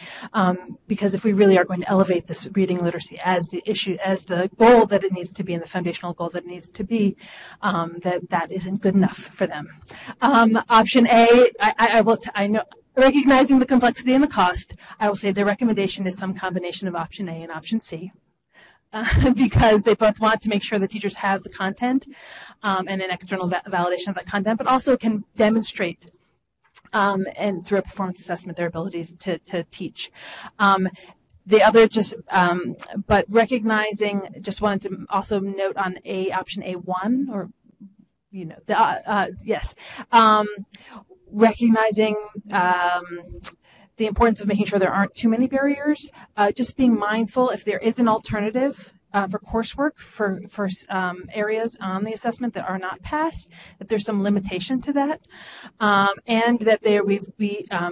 Because if we really are going to elevate this reading literacy as the issue, as the goal that it needs to be, and the foundational goal that it needs to be, that isn't good enough for them. Option A, I know, recognizing the complexity and the cost, I will say the recommendation is some combination of option A and option C. Because they both want to make sure that teachers have the content and an external validation of that content, but also can demonstrate and through a performance assessment their ability to teach. The other but recognizing, just wanted to also note on option A1, or, yes, recognizing the importance of making sure there aren't too many barriers, just being mindful if there is an alternative for coursework for areas on the assessment that are not passed, that there's some limitation to that, and that we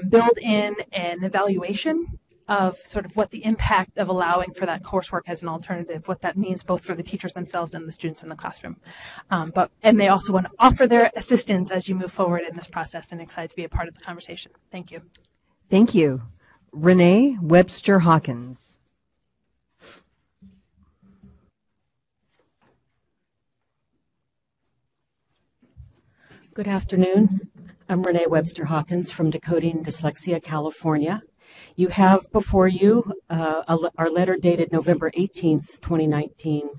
build in an evaluation of sort of what the impact of allowing for that coursework as an alternative, what that means both for the teachers themselves and the students in the classroom. And they also want to offer their assistance as you move forward in this process, and excited to be a part of the conversation. Thank you. Thank you. Renee Webster Hawkins. Good afternoon. I'm Renee Webster Hawkins from Decoding Dyslexia, California. You have before you our letter dated November 18th, 2019,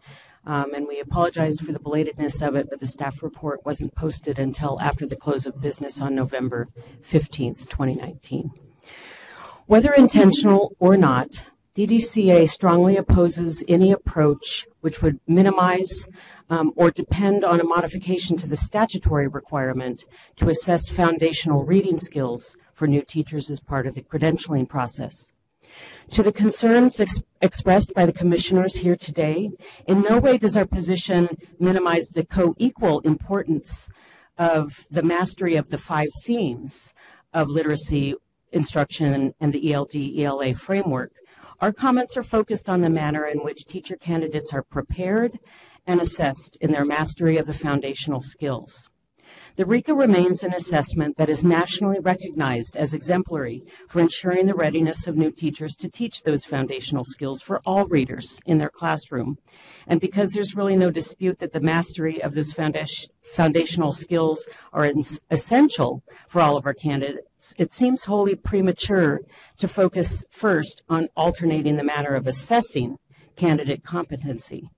and we apologize for the belatedness of it, but the staff report wasn't posted until after the close of business on November 15th, 2019. Whether intentional or not, DDCA strongly opposes any approach which would minimize or depend on a modification to the statutory requirement to assess foundational reading skills for new teachers as part of the credentialing process. To the concerns expressed by the commissioners here today, in no way does our position minimize the co-equal importance of the mastery of the 5 themes of literacy instruction and the ELD-ELA framework. Our comments are focused on the manner in which teacher candidates are prepared and assessed in their mastery of the foundational skills. The RICA remains an assessment that is nationally recognized as exemplary for ensuring the readiness of new teachers to teach those foundational skills for all readers in their classroom. And because there's really no dispute that the mastery of those foundational skills are essential for all of our candidates, it seems wholly premature to focus first on alternating the manner of assessing candidate competency.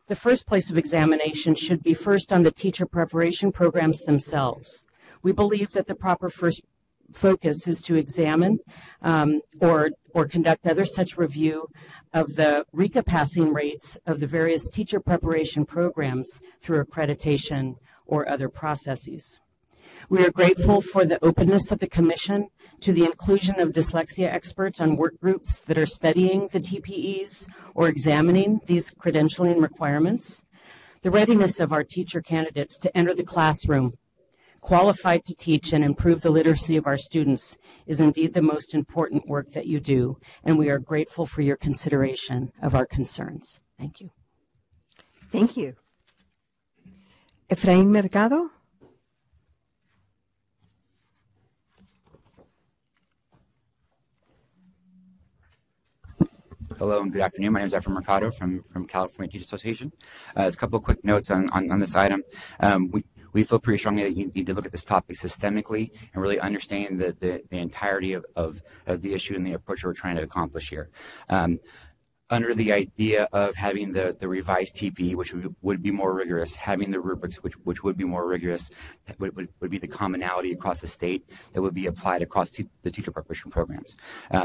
The first place of examination should be first on the teacher preparation programs themselves. We believe that the proper first focus is to examine or conduct other such review of the RICA passing rates of the various teacher preparation programs through accreditation or other processes. We are grateful for the openness of the Commission to the inclusion of dyslexia experts on work groups that are studying the TPEs or examining these credentialing requirements. The readiness of our teacher candidates to enter the classroom, qualified to teach and improve the literacy of our students, is indeed the most important work that you do, and we are grateful for your consideration of our concerns. Thank you. Thank you. Efraín Mercado. Hello and good afternoon. My name is Efraín Mercado from California Teachers Association. There's a couple of quick notes on this item. We feel pretty strongly that you need to look at this topic systemically and really understand the entirety of the issue and the approach we're trying to accomplish here. Under the idea of having the revised TPE, which would be more rigorous, having the rubrics, which would be more rigorous, that would be the commonality across the state that would be applied across the teacher preparation programs.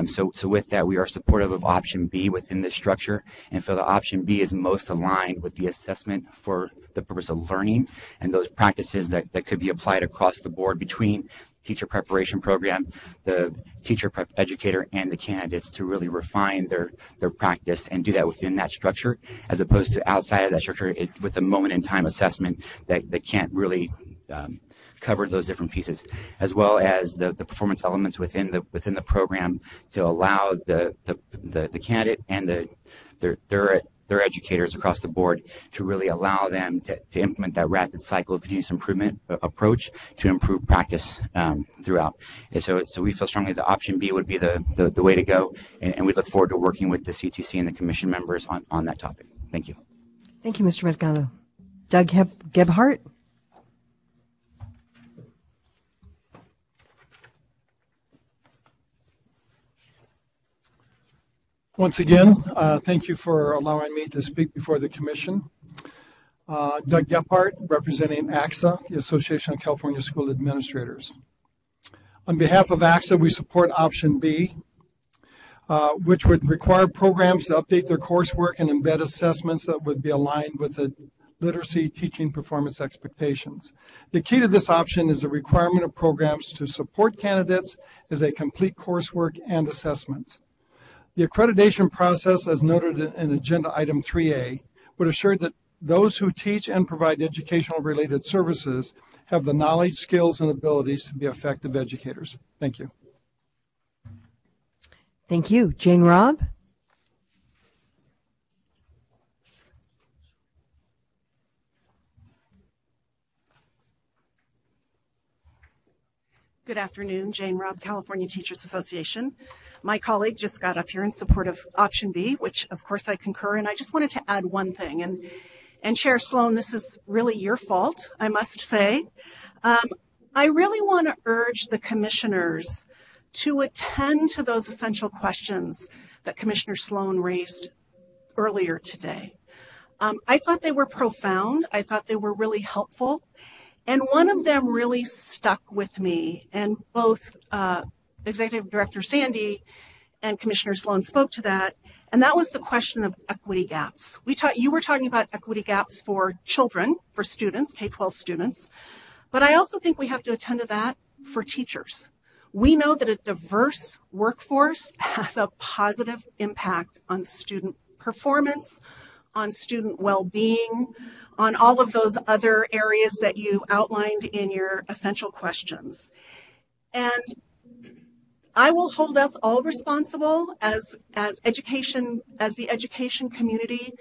So with that, we are supportive of option B within this structure, and feel that option B is most aligned with the assessment for the purpose of learning and those practices that could be applied across the board between teacher preparation program, the teacher prep educator, and the candidates to really refine their practice and do that within that structure, as opposed to outside of that structure with a moment in time assessment that can't really cover those different pieces, as well as the performance elements within the program to allow the candidate and their educators across the board to really allow them to implement that rapid cycle of continuous improvement approach to improve practice throughout. And so we feel strongly that option B would be the way to go, and we look forward to working with the CTC and the commission members on that topic. Thank you. Thank you, Mr. Mercado. Doug Gebhardt. Once again, thank you for allowing me to speak before the commission. Doug Gebhardt, representing ACSA, the Association of California School Administrators. On behalf of ACSA, we support option B, which would require programs to update their coursework and embed assessments that would be aligned with the literacy teaching performance expectations. The key to this option is the requirement of programs to support candidates as they complete coursework and assessments. The accreditation process, as noted in Agenda Item 3A, would assure that those who teach and provide educational-related services have the knowledge, skills, and abilities to be effective educators. Thank you. Thank you. Jane Robb? Good afternoon. Jane Robb, California Teachers Association. My colleague just got up here in support of option B, which of course I concur, and I just wanted to add one thing. And Chair Sloan, this is really your fault, I must say. I really want to urge the commissioners to attend to those essential questions that Commissioner Sloan raised earlier today. I thought they were profound. I thought they were really helpful. And one of them really stuck with me, and both Executive Director Sandy and Commissioner Sloan spoke to that, and that was the question of equity gaps. You were talking about equity gaps for children, for students, K-12 students, but I also think we have to attend to that for teachers. We know that a diverse workforce has a positive impact on student performance, on student well-being, on all of those other areas that you outlined in your essential questions. And I will hold us all responsible as the education community.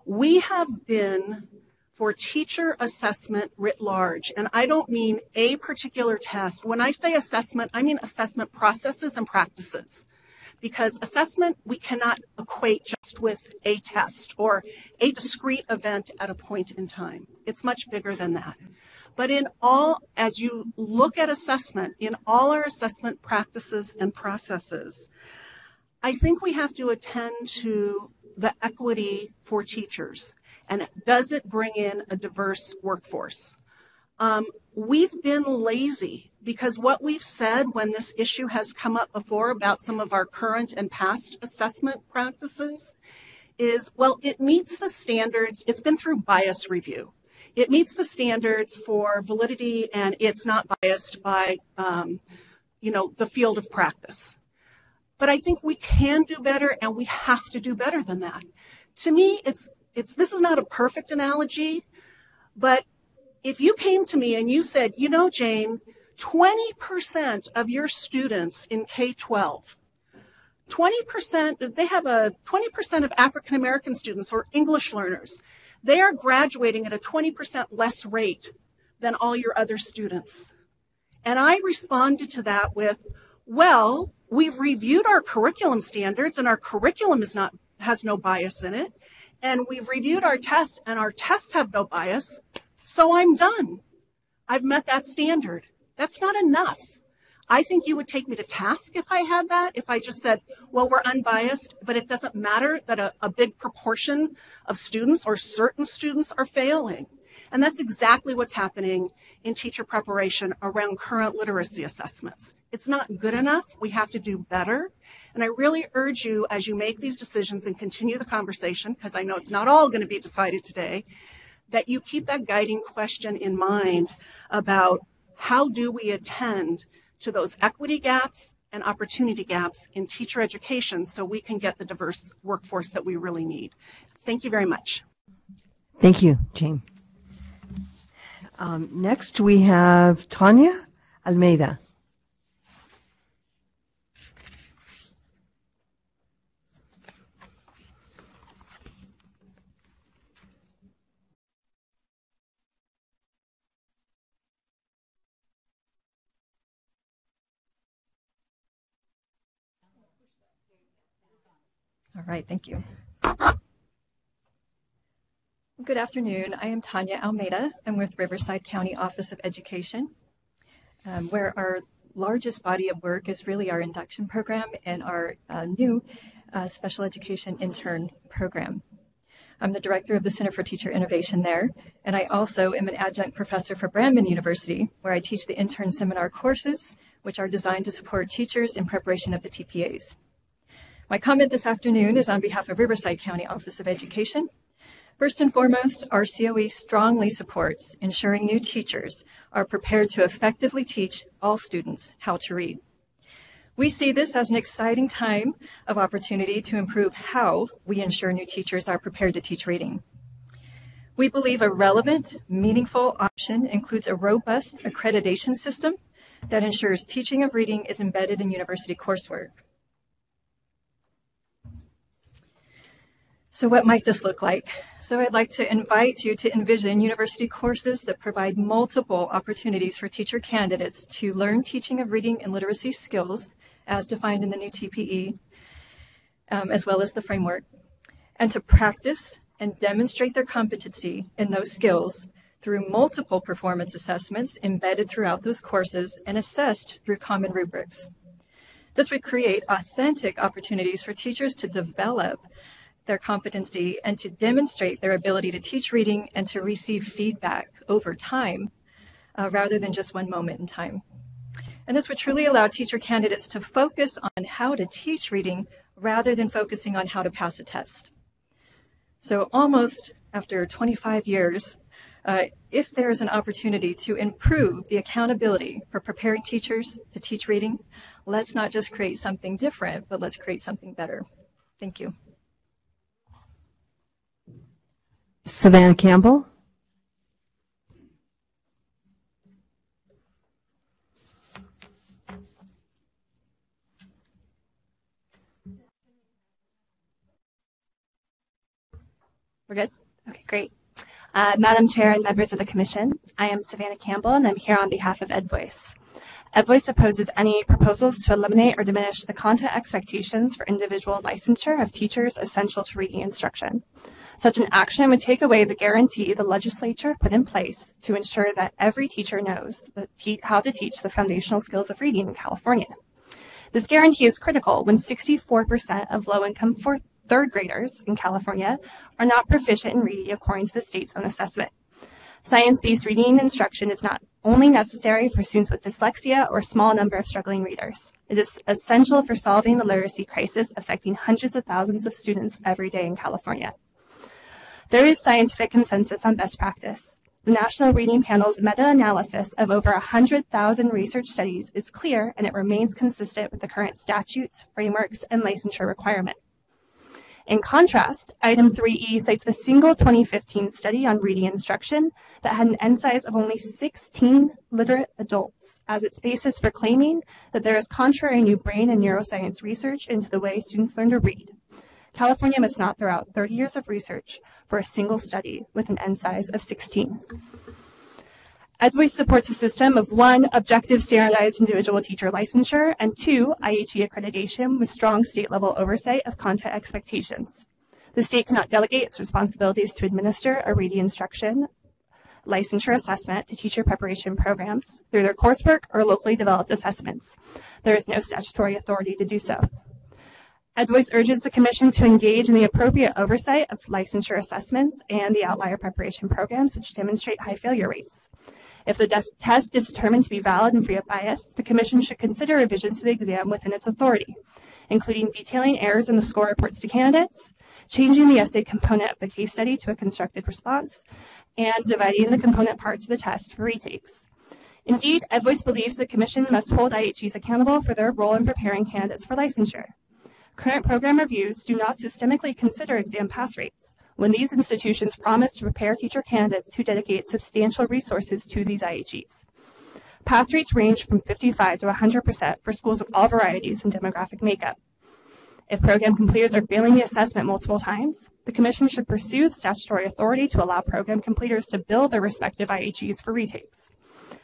We have been for teacher assessment writ large, and I don't mean a particular test. When I say assessment, I mean assessment processes and practices. Because assessment, we cannot equate just with a test or a discrete event at a point in time. It's much bigger than that. But as you look at assessment, in all our assessment practices and processes, I think we have to attend to the equity for teachers. And does it bring in a diverse workforce? We've been lazy because what we've said when this issue has come up before about some of our current and past assessment practices is, well, it meets the standards. It's been through bias review. It meets the standards for validity, and it's not biased by, the field of practice. But I think we can do better, and we have to do better than that. To me, this is not a perfect analogy, but if you came to me and you said, Jane, 20% of your students in K-12, 20%, they have 20% of African American students or English learners. They are graduating at a 20% less rate than all your other students. And I responded to that with, well, we've reviewed our curriculum standards and our curriculum has no bias in it. And we've reviewed our tests and our tests have no bias. So I'm done. I've met that standard. That's not enough. I think you would take me to task if I had that, if I just said, well, we're unbiased, but it doesn't matter that a big proportion of students or certain students are failing. And that's exactly what's happening in teacher preparation around current literacy assessments. It's not good enough. We have to do better. And I really urge you, as you make these decisions and continue the conversation, because I know it's not all going to be decided today, that you keep that guiding question in mind about how do we attend to those equity gaps and opportunity gaps in teacher education so we can get the diverse workforce that we really need. Thank you very much. Thank you, Jane. Next, we have Tanya Almeida. All right, thank you. Good afternoon. I am Tanya Almeida. I'm with Riverside County Office of Education, where our largest body of work is really our induction program and our new special education intern program. I'm the director of the Center for Teacher Innovation there, and I also am an adjunct professor for Brandman University, where I teach the intern seminar courses, which are designed to support teachers in preparation of the TPAs. My comment this afternoon is on behalf of Riverside County Office of Education. First and foremost, our COE strongly supports ensuring new teachers are prepared to effectively teach all students how to read. We see this as an exciting time of opportunity to improve how we ensure new teachers are prepared to teach reading. We believe a relevant, meaningful option includes a robust accreditation system that ensures teaching of reading is embedded in university coursework. So what might this look like? So I'd like to invite you to envision university courses that provide multiple opportunities for teacher candidates to learn teaching of reading and literacy skills as defined in the new TPE, as well as the framework, and to practice and demonstrate their competency in those skills through multiple performance assessments embedded throughout those courses and assessed through common rubrics. This would create authentic opportunities for teachers to develop their competency and to demonstrate their ability to teach reading and to receive feedback over time rather than just one moment in time. And this would truly allow teacher candidates to focus on how to teach reading rather than focusing on how to pass a test. So almost after 25 years, if there is an opportunity to improve the accountability for preparing teachers to teach reading, let's not just create something different, but let's create something better. Thank you. Savannah Campbell. We're good? Okay, great. Madam Chair and members of the Commission, I am Savannah Campbell, and I'm here on behalf of EdVoice. EdVoice opposes any proposals to eliminate or diminish the content expectations for individual licensure of teachers essential to reading instruction. Such an action would take away the guarantee the legislature put in place to ensure that every teacher knows how to teach the foundational skills of reading in California. This guarantee is critical when 64% of low-income third graders in California are not proficient in reading according to the state's own assessment. Science-based reading instruction is not only necessary for students with dyslexia or a small number of struggling readers. It is essential for solving the literacy crisis affecting hundreds of thousands of students every day in California. There is scientific consensus on best practice. The National Reading Panel's meta-analysis of over 100,000 research studies is clear, and it remains consistent with the current statutes, frameworks, and licensure requirement. In contrast, item 3E cites a single 2015 study on reading instruction that had an N size of only 16 literate adults as its basis for claiming that there is contrary new brain and neuroscience research into the way students learn to read. California must not throw out 30 years of research for a single study with an N size of 16. EdVoice supports a system of 1, objective standardized individual teacher licensure, and 2, IHE accreditation with strong state-level oversight of content expectations. The state cannot delegate its responsibilities to administer a reading instruction licensure assessment to teacher preparation programs through their coursework or locally developed assessments. There is no statutory authority to do so. EdVoice urges the Commission to engage in the appropriate oversight of licensure assessments and the outlier preparation programs which demonstrate high failure rates. If the test is determined to be valid and free of bias, the Commission should consider revisions to the exam within its authority, including detailing errors in the score reports to candidates, changing the essay component of the case study to a constructed response, and dividing the component parts of the test for retakes. Indeed, EdVoice believes the Commission must hold IHEs accountable for their role in preparing candidates for licensure. Current program reviews do not systemically consider exam pass rates, when these institutions promise to prepare teacher candidates who dedicate substantial resources to these IHEs. Pass rates range from 55 to 100% for schools of all varieties and demographic makeup. If program completers are failing the assessment multiple times, the Commission should pursue the statutory authority to allow program completers to bill their respective IHEs for retakes.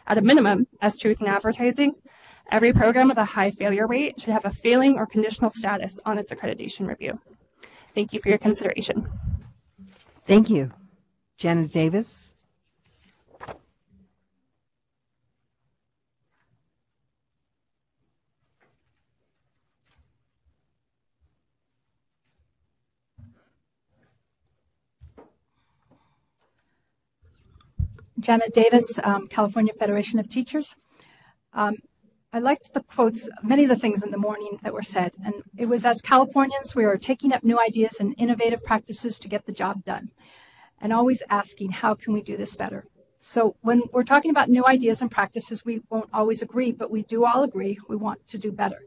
At a minimum, as truth in advertising, every program with a high failure rate should have a failing or conditional status on its accreditation review. Thank you for your consideration. Thank you. Janet Davis. Janet Davis, California Federation of Teachers. I liked the quotes, many of the things in the morning that were said, and it was, as Californians, we are taking up new ideas and innovative practices to get the job done, and always asking, how can we do this better? So when we're talking about new ideas and practices, we won't always agree, but we do all agree we want to do better.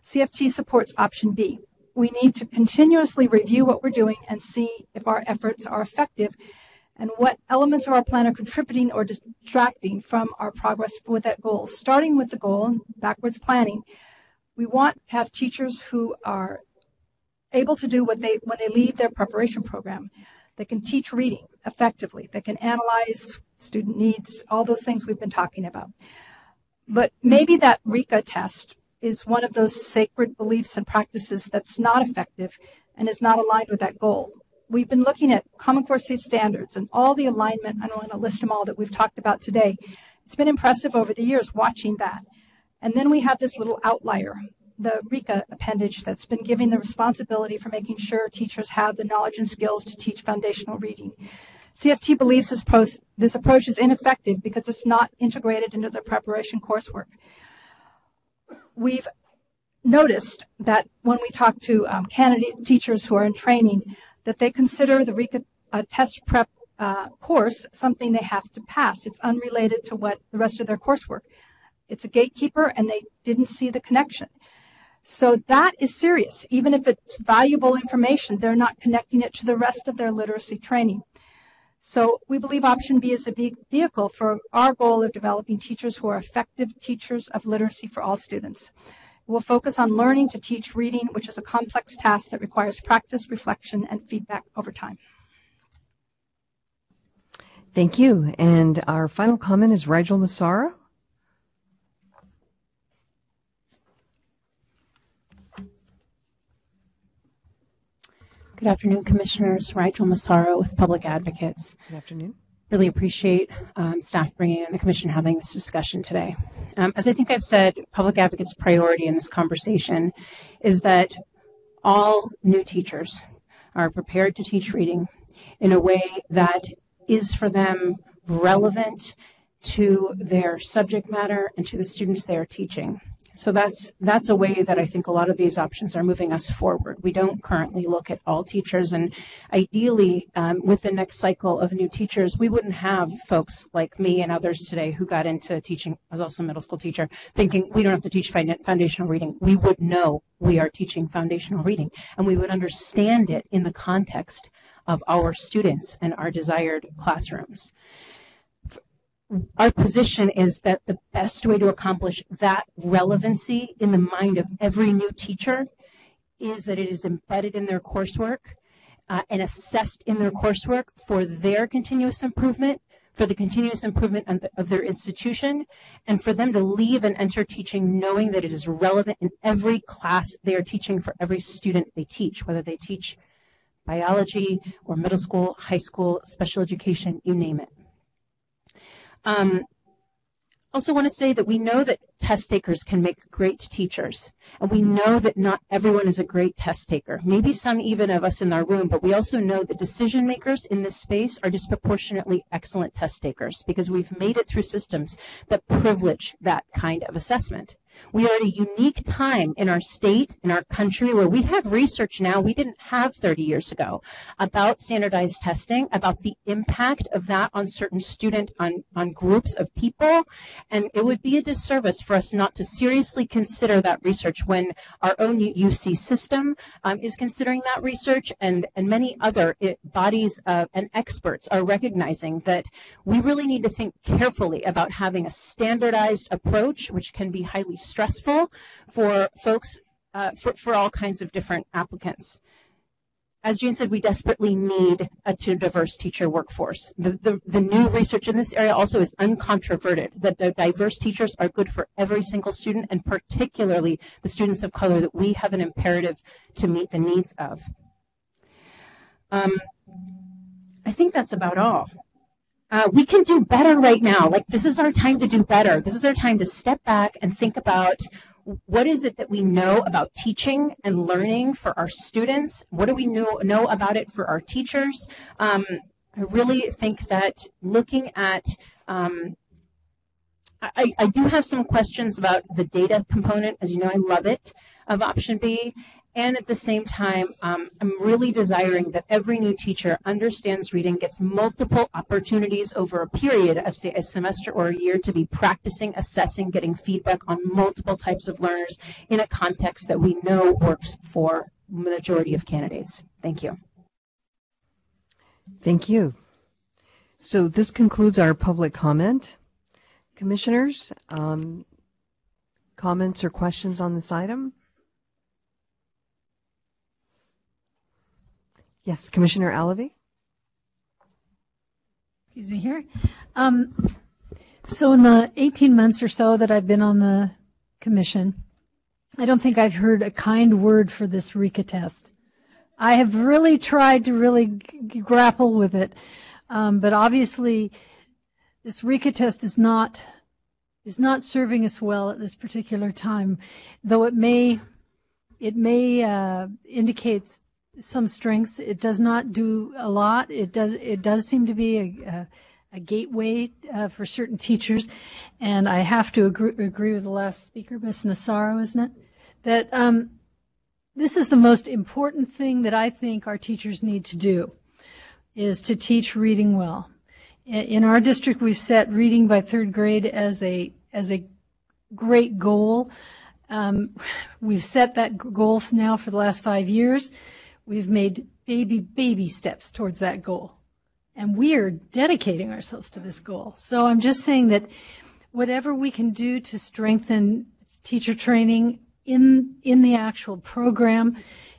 CFT supports option B. We need to continuously review what we're doing and see if our efforts are effective and what elements of our plan are contributing or distracting from our progress with that goal. Starting with the goal and backwards planning, we want to have teachers who are able to do when they leave their preparation program. They can teach reading effectively. They can analyze student needs, all those things we've been talking about. But maybe that RICA test is one of those sacred beliefs and practices that's not effective and is not aligned with that goal. We've been looking at Common Core State standards and all the alignment. I don't want to list them all that we've talked about today. It's been impressive over the years watching that. And then we have this little outlier, the RICA appendage, that's been giving the responsibility for making sure teachers have the knowledge and skills to teach foundational reading. CFT believes this approach is ineffective because it's not integrated into the preparation coursework. We've noticed that when we talk to candidate teachers who are in training, that they consider the RICA test prep course something they have to pass. It's unrelated to what the rest of their coursework. It's a gatekeeper, and they didn't see the connection. So that is serious. Even if it's valuable information, they're not connecting it to the rest of their literacy training. So we believe option B is a big vehicle for our goal of developing teachers who are effective teachers of literacy for all students. We'll focus on learning to teach reading, which is a complex task that requires practice, reflection, and feedback over time. Thank you. And our final comment is Rigel Massaro. Good afternoon, Commissioners. Rigel Massaro with Public Advocates. Good afternoon. Really appreciate staff bringing in the Commission having this discussion today. As I think I've said, Public Advocates' priority in this conversation is that all new teachers are prepared to teach reading in a way that is for them relevant to their subject matter and to the students they are teaching. So that's a way that I think a lot of these options are moving us forward. We don't currently look at all teachers, and ideally, with the next cycle of new teachers, we wouldn't have folks like me and others today who got into teaching, I was also a middle school teacher, thinking we don't have to teach foundational reading. We would know we are teaching foundational reading, and we would understand it in the context of our students and our desired classrooms. Our position is that the best way to accomplish that relevancy in the mind of every new teacher is that it is embedded in their coursework and assessed in their coursework for their continuous improvement, for the continuous improvement of their institution, and for them to leave and enter teaching knowing that it is relevant in every class they are teaching for every student they teach, whether they teach biology or middle school, high school, special education, you name it. Also want to say that we know that test takers can make great teachers, and we know that not everyone is a great test taker. Maybe some even of us in our room, but we also know that decision makers in this space are disproportionately excellent test takers because we've made it through systems that privilege that kind of assessment. We are at a unique time in our state, in our country, where we have research now we didn't have 30 years ago about standardized testing, about the impact of that on certain on groups of people. And it would be a disservice for us not to seriously consider that research when our own UC system is considering that research, and many other bodies and experts are recognizing that we really need to think carefully about having a standardized approach, which can be highly stressful for folks, for all kinds of different applicants. As Jane said, we desperately need a diverse teacher workforce. The new research in this area also is uncontroverted, that the diverse teachers are good for every single student, and particularly the students of color that we have an imperative to meet the needs of. I think that's about all. We can do better right now. Like, this is our time to do better. This is our time to step back and think about what is it that we know about teaching and learning for our students? What do we know about it for our teachers? I really think that looking at, I do have some questions about the data component. As you know, I love it, of option B. And at the same time, I'm really desiring that every new teacher understands reading, gets multiple opportunities over a period of, say, a semester or a year to be practicing, assessing, getting feedback on multiple types of learners in a context that we know works for the majority of candidates. Thank you. Thank you. So this concludes our public comment. Commissioners, comments or questions on this item? Yes, Commissioner Alavi. Excuse me here. So in the 18 months or so that I've been on the commission, I don't think I've heard a kind word for this RECA test. I have really tried to really grapple with it, but obviously this RECA test is not serving us well at this particular time, though it may indicate some strengths. It does not do a lot. It does seem to be a gateway for certain teachers, and I have to agree with the last speaker, Ms. Nassaro, isn't it? That this is the most important thing that I think our teachers need to do, is to teach reading well. In our district, we've set reading by third grade as a great goal. We've set that goal now for the last 5 years. We've made baby steps towards that goal, and we are dedicating ourselves to this goal. So I'm just saying that whatever we can do to strengthen teacher training in the actual program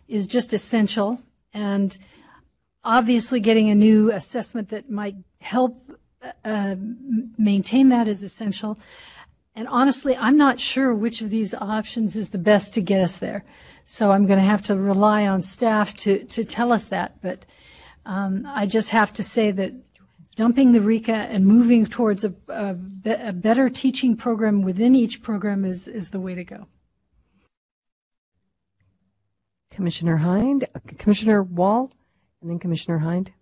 is just essential, and obviously getting a new assessment that might help maintain that is essential. And honestly, I'm not sure which of these options is the best to get us there. So I'm going to have to rely on staff to tell us that. But I just have to say that dumping the RECA and moving towards a better teaching program within each program is the way to go. Commissioner Hind, Commissioner Wall, and then Commissioner Hind.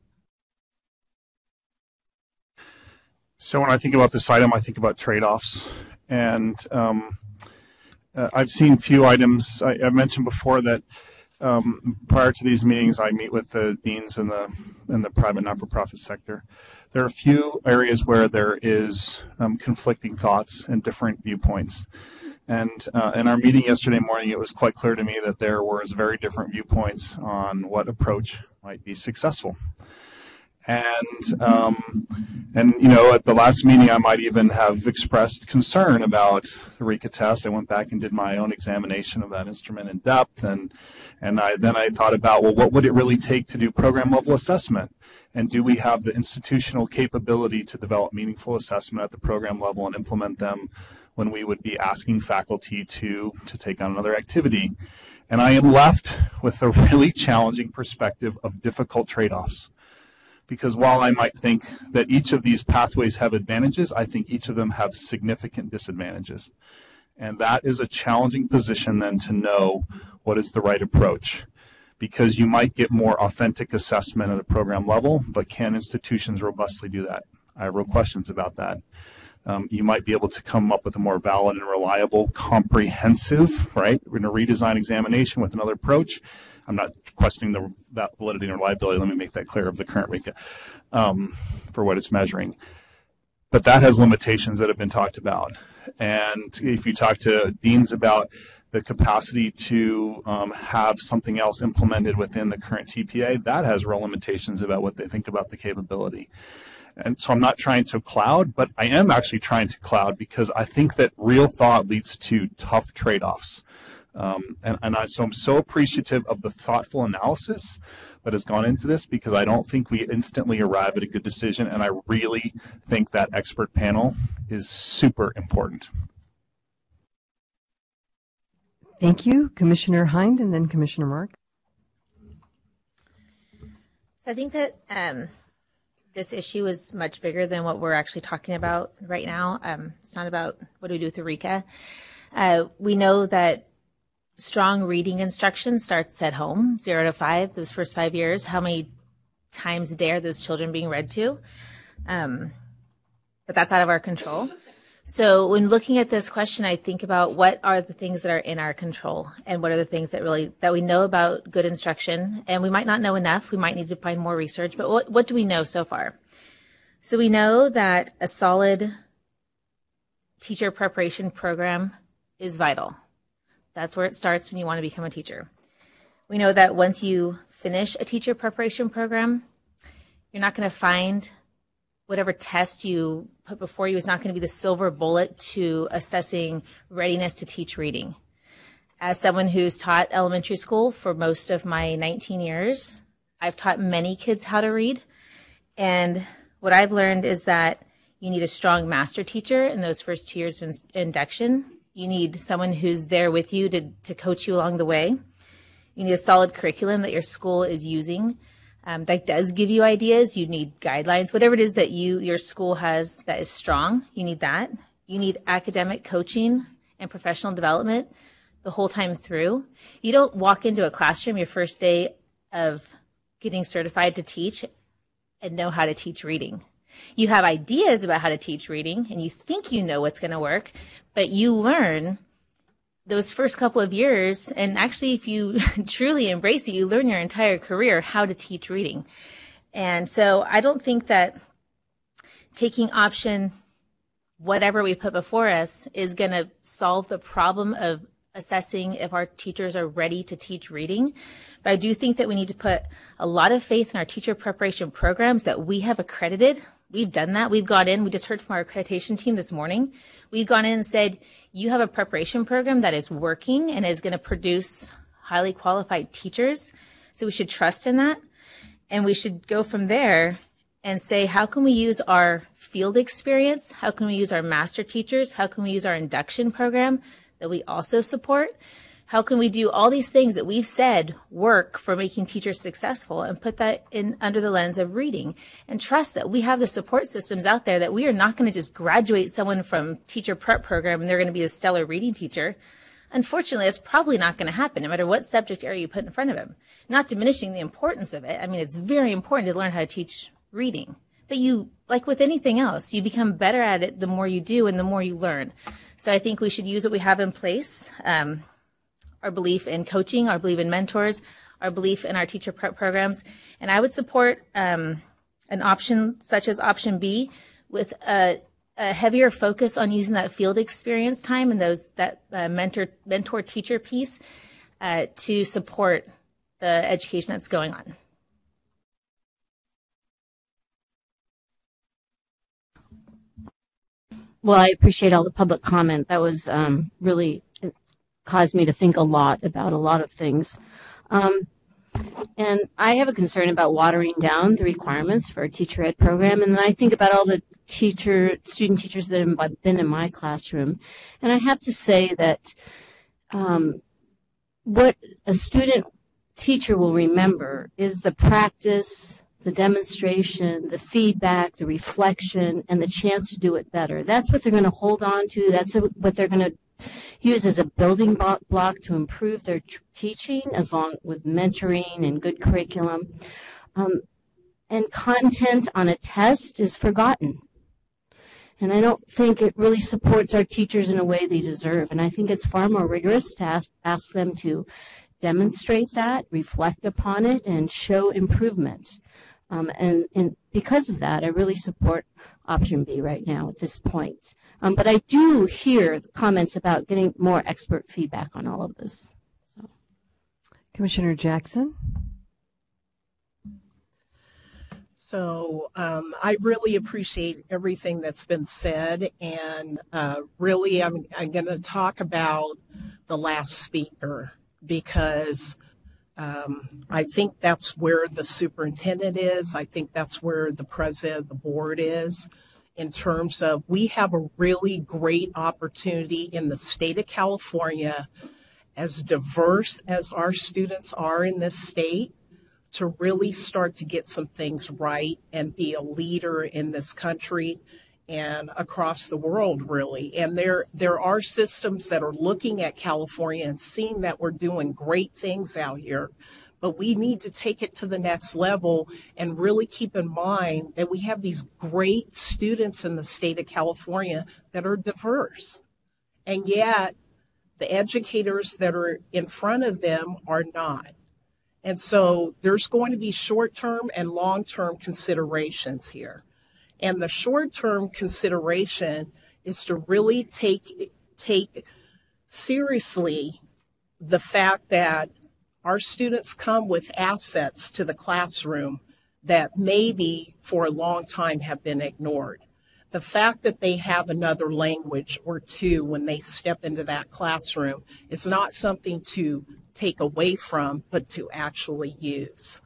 So when I think about this item, I think about trade-offs. And I've seen few items. I mentioned before that prior to these meetings, I meet with the deans in the private not-for-profit sector. There are a few areas where there is conflicting thoughts and different viewpoints. And in our meeting yesterday morning, it was quite clear to me that there was very different viewpoints on what approach might be successful. And you know, at the last meeting, I might even have expressed concern about the RICA test. I went back and did my own examination of that instrument in depth, and I thought about, well, what would it really take to do program level assessment? And do we have the institutional capability to develop meaningful assessment at the program level and implement them when we would be asking faculty to take on another activity? And I am left with a really challenging perspective of difficult trade-offs. Because while I might think that each of these pathways have advantages, I think each of them have significant disadvantages. And that is a challenging position then to know what is the right approach. Because you might get more authentic assessment at a program level, but can institutions robustly do that? I have real questions about that. You might be able to come up with a more valid and reliable, comprehensive, right, in a redesign examination with another approach. I'm not questioning the validity and reliability, let me make that clear, of the current RICA for what it's measuring. But that has limitations that have been talked about. And if you talk to deans about the capacity to have something else implemented within the current TPA, that has real limitations about what they think about the capability. And so I'm not trying to cloud, but I am actually trying to cloud because I think that real thought leads to tough trade-offs. So I'm so appreciative of the thoughtful analysis that has gone into this, because I don't think we instantly arrive at a good decision, and I really think that expert panel is super important. Thank you, Commissioner Hind, and then Commissioner Mark. So I think that this issue is much bigger than what we're actually talking about right now. It's not about what do we do with the RICA. We know that strong reading instruction starts at home, 0 to 5, those first 5 years. How many times a day are those children being read to? But that's out of our control. So when looking at this question, I think about what are the things that are in our control, and what are the things that we know about good instruction. And we might not know enough. We might need to find more research. But what do we know so far? So we know that a solid teacher preparation program is vital. That's where it starts when you want to become a teacher. We know that once you finish a teacher preparation program, you're not going to find whatever test you put before you is not going to be the silver bullet to assessing readiness to teach reading. As someone who's taught elementary school for most of my 19 years, I've taught many kids how to read. And what I've learned is that you need a strong master teacher in those first 2 years of induction. You need someone who's there with you to coach you along the way. You need a solid curriculum that your school is using that does give you ideas. You need guidelines, whatever it is that your school has that is strong. You need that. You need academic coaching and professional development the whole time through. You don't walk into a classroom your first day of getting certified to teach and know how to teach reading. You have ideas about how to teach reading, and you think you know what's going to work, but you learn those first couple of years, and actually if you truly embrace it, you learn your entire career how to teach reading. And so I don't think that taking option whatever we put before us is going to solve the problem of assessing if our teachers are ready to teach reading. But I do think that we need to put a lot of faith in our teacher preparation programs that we have accredited. We've done that. We've gone in. We just heard from our accreditation team this morning. We've gone in and said, you have a preparation program that is working and is going to produce highly qualified teachers. So we should trust in that. And we should go from there and say, how can we use our field experience? How can we use our master teachers? How can we use our induction program that we also support? How can we do all these things that we've said work for making teachers successful and put that in under the lens of reading, and trust that we have the support systems out there, that we are not going to just graduate someone from teacher prep program and they're going to be a stellar reading teacher. Unfortunately, it's probably not going to happen no matter what subject area you put in front of them. Not diminishing the importance of it. I mean, it's very important to learn how to teach reading, but you, like with anything else, you become better at it the more you do and the more you learn. So I think we should use what we have in place, our belief in coaching, our belief in mentors, our belief in our teacher prep programs. And I would support an option such as option B with a heavier focus on using that field experience time and that mentor teacher piece to support the education that's going on. Well, I appreciate all the public comment. That was really caused me to think a lot about a lot of things. And I have a concern about watering down the requirements for a teacher ed program. And then I think about all the student teachers that have been in my classroom. And I have to say that what a student teacher will remember is the practice, the demonstration, the feedback, the reflection, and the chance to do it better. That's what they're going to hold on to. That's what they're going to use as a building block to improve their teaching, as long with mentoring and good curriculum. And content on a test is forgotten. And I don't think it really supports our teachers in a way they deserve. And I think it's far more rigorous to ask them to demonstrate that, reflect upon it, and show improvement. And because of that, I really support option B right now at this point. But I do hear the comments about getting more expert feedback on all of this. So. Commissioner Jackson? So I really appreciate everything that's been said, and really I'm going to talk about the last speaker, because I think that's where the superintendent is. I think that's where the president of the board is, in terms of we have a really great opportunity in the state of California, as diverse as our students are in this state, to really start to get some things right and be a leader in this country and across the world, really. And there are systems that are looking at California and seeing that we're doing great things out here, but we need to take it to the next level and really keep in mind that we have these great students in the state of California that are diverse. And yet the educators that are in front of them are not. And so there's going to be short-term and long-term considerations here. And the short-term consideration is to really take seriously the fact that our students come with assets to the classroom that maybe for a long time have been ignored. The fact that they have another language or two when they step into that classroom is not something to take away from, but to actually use.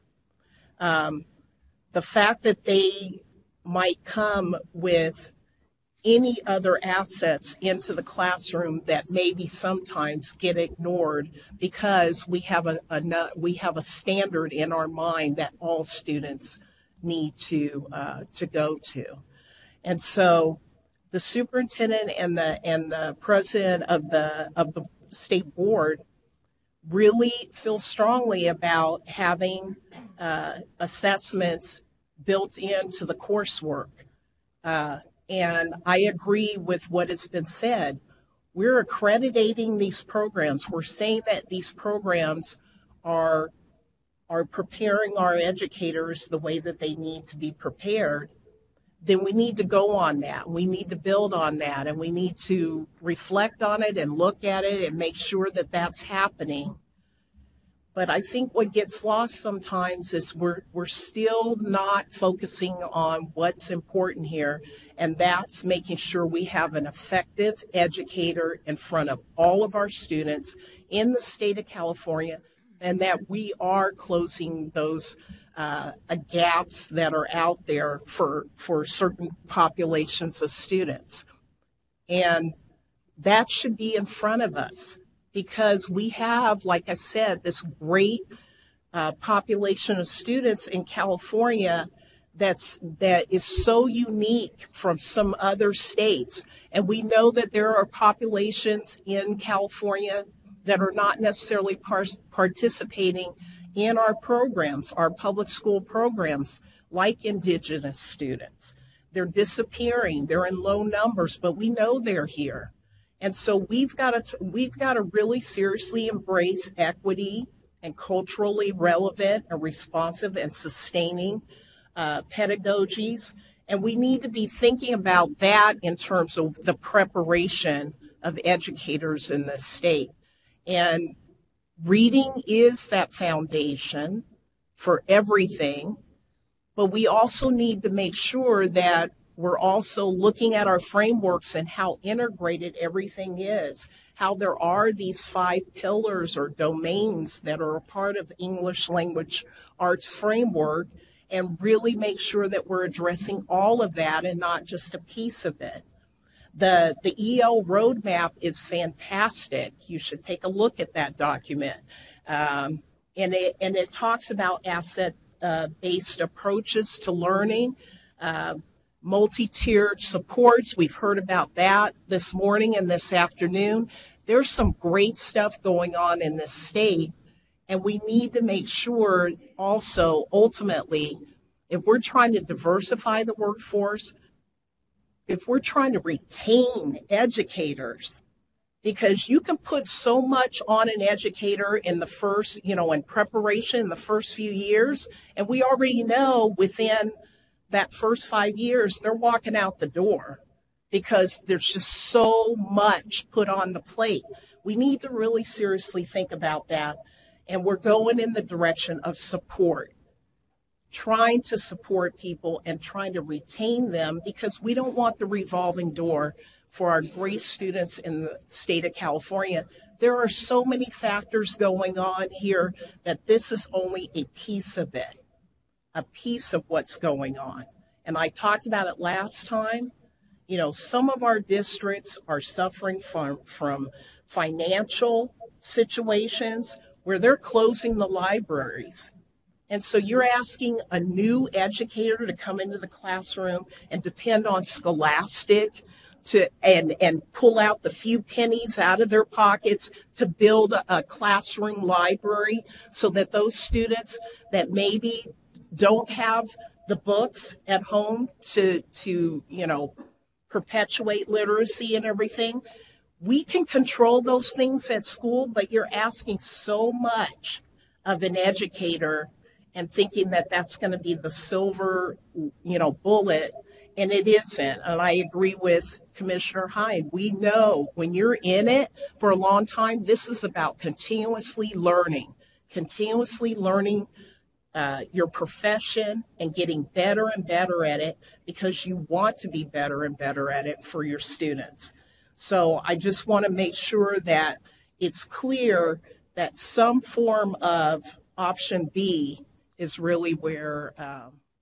The fact that they might come with any other assets into the classroom that maybe sometimes get ignored because we have a standard in our mind that all students need to go to. And so the superintendent and the president of the state board really feel strongly about having assessments built into the coursework. And I agree with what has been said. We're accrediting these programs. We're saying that these programs are preparing our educators the way that they need to be prepared. Then we need to go on that. We need to build on that, and we need to reflect on it and look at it and make sure that that's happening. But I think what gets lost sometimes is we're still not focusing on what's important here, and that's making sure we have an effective educator in front of all of our students in the state of California, and that we are closing those gaps that are out there for certain populations of students. And that should be in front of us, because we have, like I said, this great population of students in California that is so unique from some other states. And we know that there are populations in California that are not necessarily participating in our programs, our public school programs, like Indigenous students. They're disappearing. They're in low numbers, but we know they're here. And so we've got to really seriously embrace equity and culturally relevant and responsive and sustaining pedagogies. And we need to be thinking about that in terms of the preparation of educators in this state. And reading is that foundation for everything, but we also need to make sure that we're also looking at our frameworks and how integrated everything is, how there are these 5 pillars or domains that are a part of English language arts framework, and really make sure that we're addressing all of that and not just a piece of it. The EL roadmap is fantastic. You should take a look at that document. And it talks about asset-based approaches to learning, multi-tiered supports. We've heard about that this morning and this afternoon. There's some great stuff going on in this state, and we need to make sure also, ultimately, if we're trying to diversify the workforce, if we're trying to retain educators, because you can put so much on an educator in the first, in preparation in the first few years, and we already know within that first 5 years, they're walking out the door because there's just so much put on the plate. We need to really seriously think about that, and we're going in the direction of support, trying to support people and trying to retain them, because we don't want the revolving door for our great students in the state of California. There are so many factors going on here that this is only a piece of it, a piece of what's going on. And I talked about it last time. Some of our districts are suffering from financial situations where they're closing the libraries. And so you're asking a new educator to come into the classroom and depend on Scholastic and pull out the few pennies out of their pockets to build a classroom library so that those students that maybe don't have the books at home to perpetuate literacy and everything. We can control those things at school, but you're asking so much of an educator and thinking that that's going to be the silver, bullet, and it isn't. And I agree with Commissioner Hine. We know when you're in it for a long time, this is about continuously learning your profession and getting better and better at it, because you want to be better and better at it for your students. So I just want to make sure that it's clear that some form of option B is really where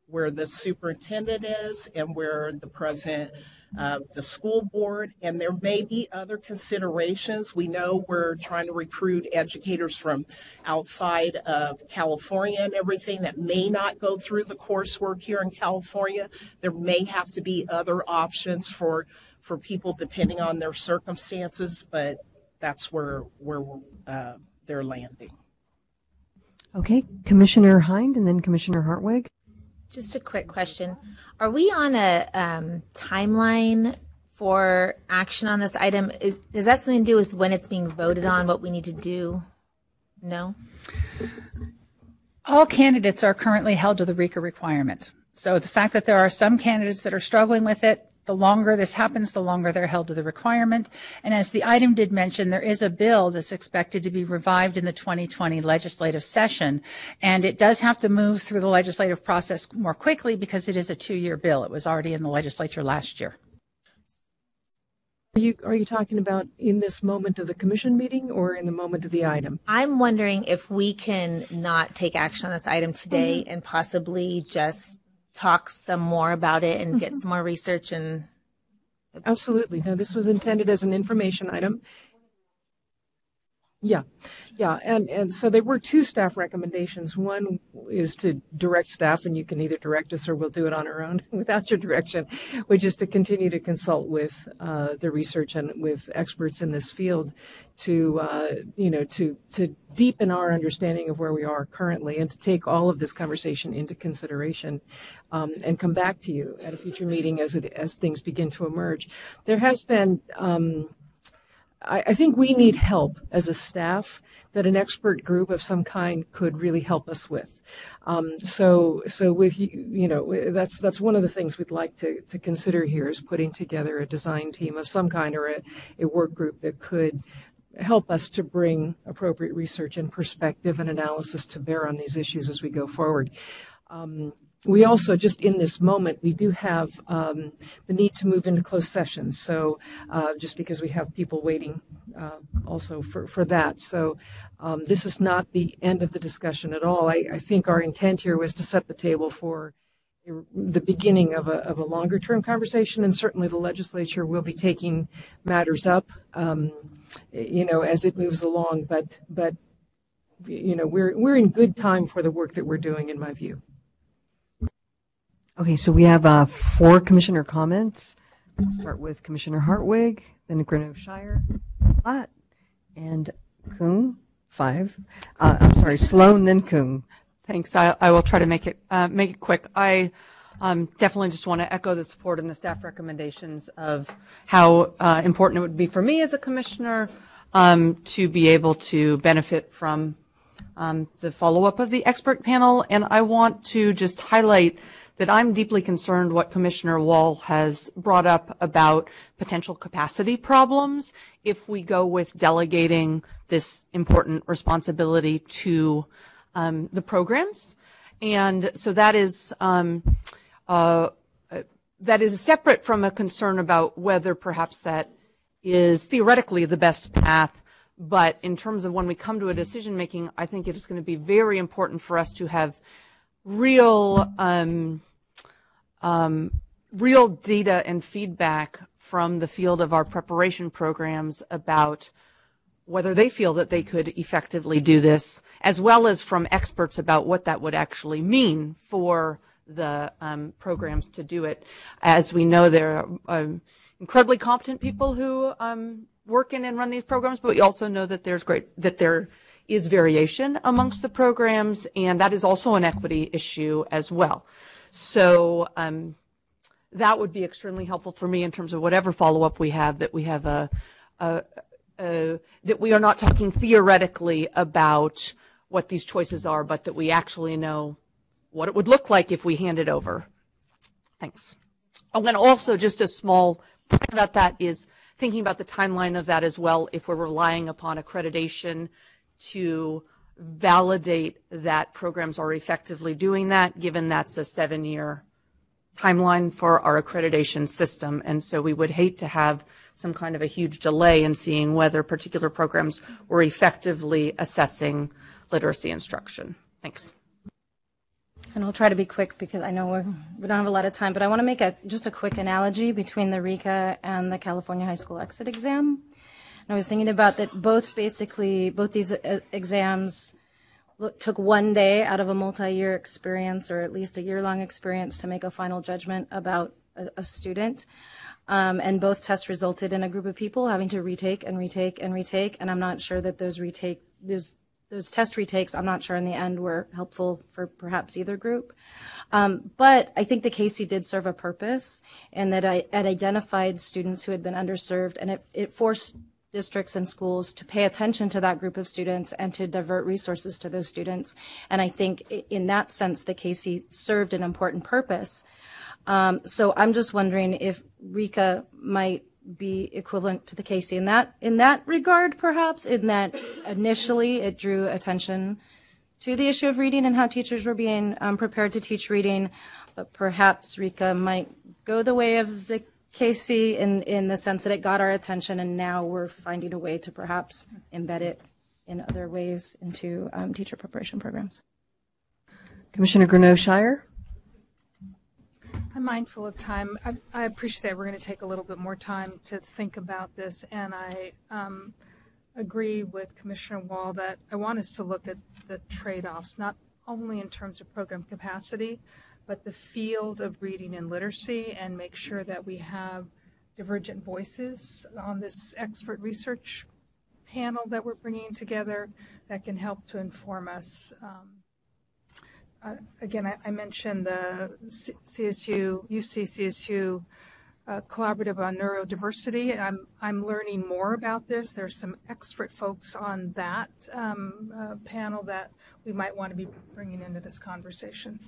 the superintendent is and where the president of the school board, and there may be other considerations. We know we're trying to recruit educators from outside of California and everything that may not go through the coursework here in California. There may have to be other options for people depending on their circumstances, but that's where they're landing. Okay, Commissioner Hind and then Commissioner Hartwig. Just a quick question. Are we on a timeline for action on this item? Does that something to do with when it's being voted on, what we need to do? No? All candidates are currently held to the RECA requirement. So the fact that there are some candidates that are struggling with it, the longer this happens, the longer they're held to the requirement. And as the item did mention, there is a bill that's expected to be revived in the 2020 legislative session. And it does have to move through the legislative process more quickly because it is a 2-year bill. It was already in the legislature last year. Are you talking about in this moment of the commission meeting or in the moment of the item? I'm wondering if we can not take action on this item today and possibly just talk some more about it and get some more research. And absolutely. No, this was intended as an information item. Yeah, and so there were two staff recommendations. One is to direct staff, and you can either direct us or we'll do it on our own without your direction, which is to continue to consult with the research and with experts in this field to deepen our understanding of where we are currently and to take all of this conversation into consideration and come back to you at a future meeting as things begin to emerge. There has been I think we need help as a staff that an expert group of some kind could really help us with. So with that's one of the things we'd like to consider here is putting together a design team of some kind or a work group that could help us to bring appropriate research and perspective and analysis to bear on these issues as we go forward. We also, just in this moment, we do have the need to move into closed sessions. So just because we have people waiting also for that. So this is not the end of the discussion at all. I think our intent here was to set the table for the beginning of a longer term conversation, and certainly the legislature will be taking matters up, as it moves along. But we're in good time for the work that we're doing, in my view. Okay, so we have 4 commissioner comments. We'll start with Commissioner Hartwig, then Grinnell Shire, Platt, and Kung. 5. Sloan, then Kung. Thanks. I will try to make it quick. I definitely just want to echo the support and the staff recommendations of how important it would be for me as a commissioner to be able to benefit from the follow-up of the expert panel. And I want to just highlight that I'm deeply concerned what Commissioner Wall has brought up about potential capacity problems if we go with delegating this important responsibility to the programs. And so that is separate from a concern about whether perhaps that is theoretically the best path. But in terms of when we come to a decision making, I think it is going to be very important for us to have real data and feedback from the field of our preparation programs about whether they feel that they could effectively do this, as well as from experts about what that would actually mean for the programs to do it. As we know, there are incredibly competent people who work in and run these programs, but we also know that there is variation amongst the programs, and that is also an equity issue as well. So that would be extremely helpful for me in terms of whatever follow-up we have, that we have that we are not talking theoretically about what these choices are, but that we actually know what it would look like if we hand it over. Thanks. Oh, and also just a small point about that is thinking about the timeline of that as well, if we're relying upon accreditation to validate that programs are effectively doing that, given that's a 7-year timeline for our accreditation system. And so we would hate to have some kind of a huge delay in seeing whether particular programs were effectively assessing literacy instruction. Thanks. And I'll try to be quick because I know we don't have a lot of time, but I want to make just a quick analogy between the RECA and the California High School Exit Exam. And I was thinking about that both these exams took one day out of a multi-year experience, or at least a year-long experience, to make a final judgment about a student. And both tests resulted in a group of people having to retake and retake and retake. And I'm not sure that those test retakes, I'm not sure in the end were helpful for perhaps either group. But I think the CASE did serve a purpose, and that it identified students who had been underserved, and it forced districts and schools to pay attention to that group of students and to divert resources to those students. And I think in that sense, the CASE served an important purpose. So I'm just wondering if RECA might be equivalent to the CASE in that regard, perhaps, in that initially it drew attention to the issue of reading and how teachers were being prepared to teach reading, but perhaps RECA might go the way of the CASE in the sense that it got our attention, and now we're finding a way to perhaps embed it in other ways into teacher preparation programs. Commissioner Grinnell Shire. I'm mindful of time. I appreciate that we're going to take a little bit more time to think about this, and I agree with Commissioner Wall that I want us to look at the trade-offs, not only in terms of program capacity, but the field of reading and literacy, and make sure that we have divergent voices on this expert research panel that we're bringing together that can help to inform us. Again, I mentioned the UC-CSU collaborative on neurodiversity. I'm learning more about this. There's some expert folks on that panel that we might want to be bringing into this conversation.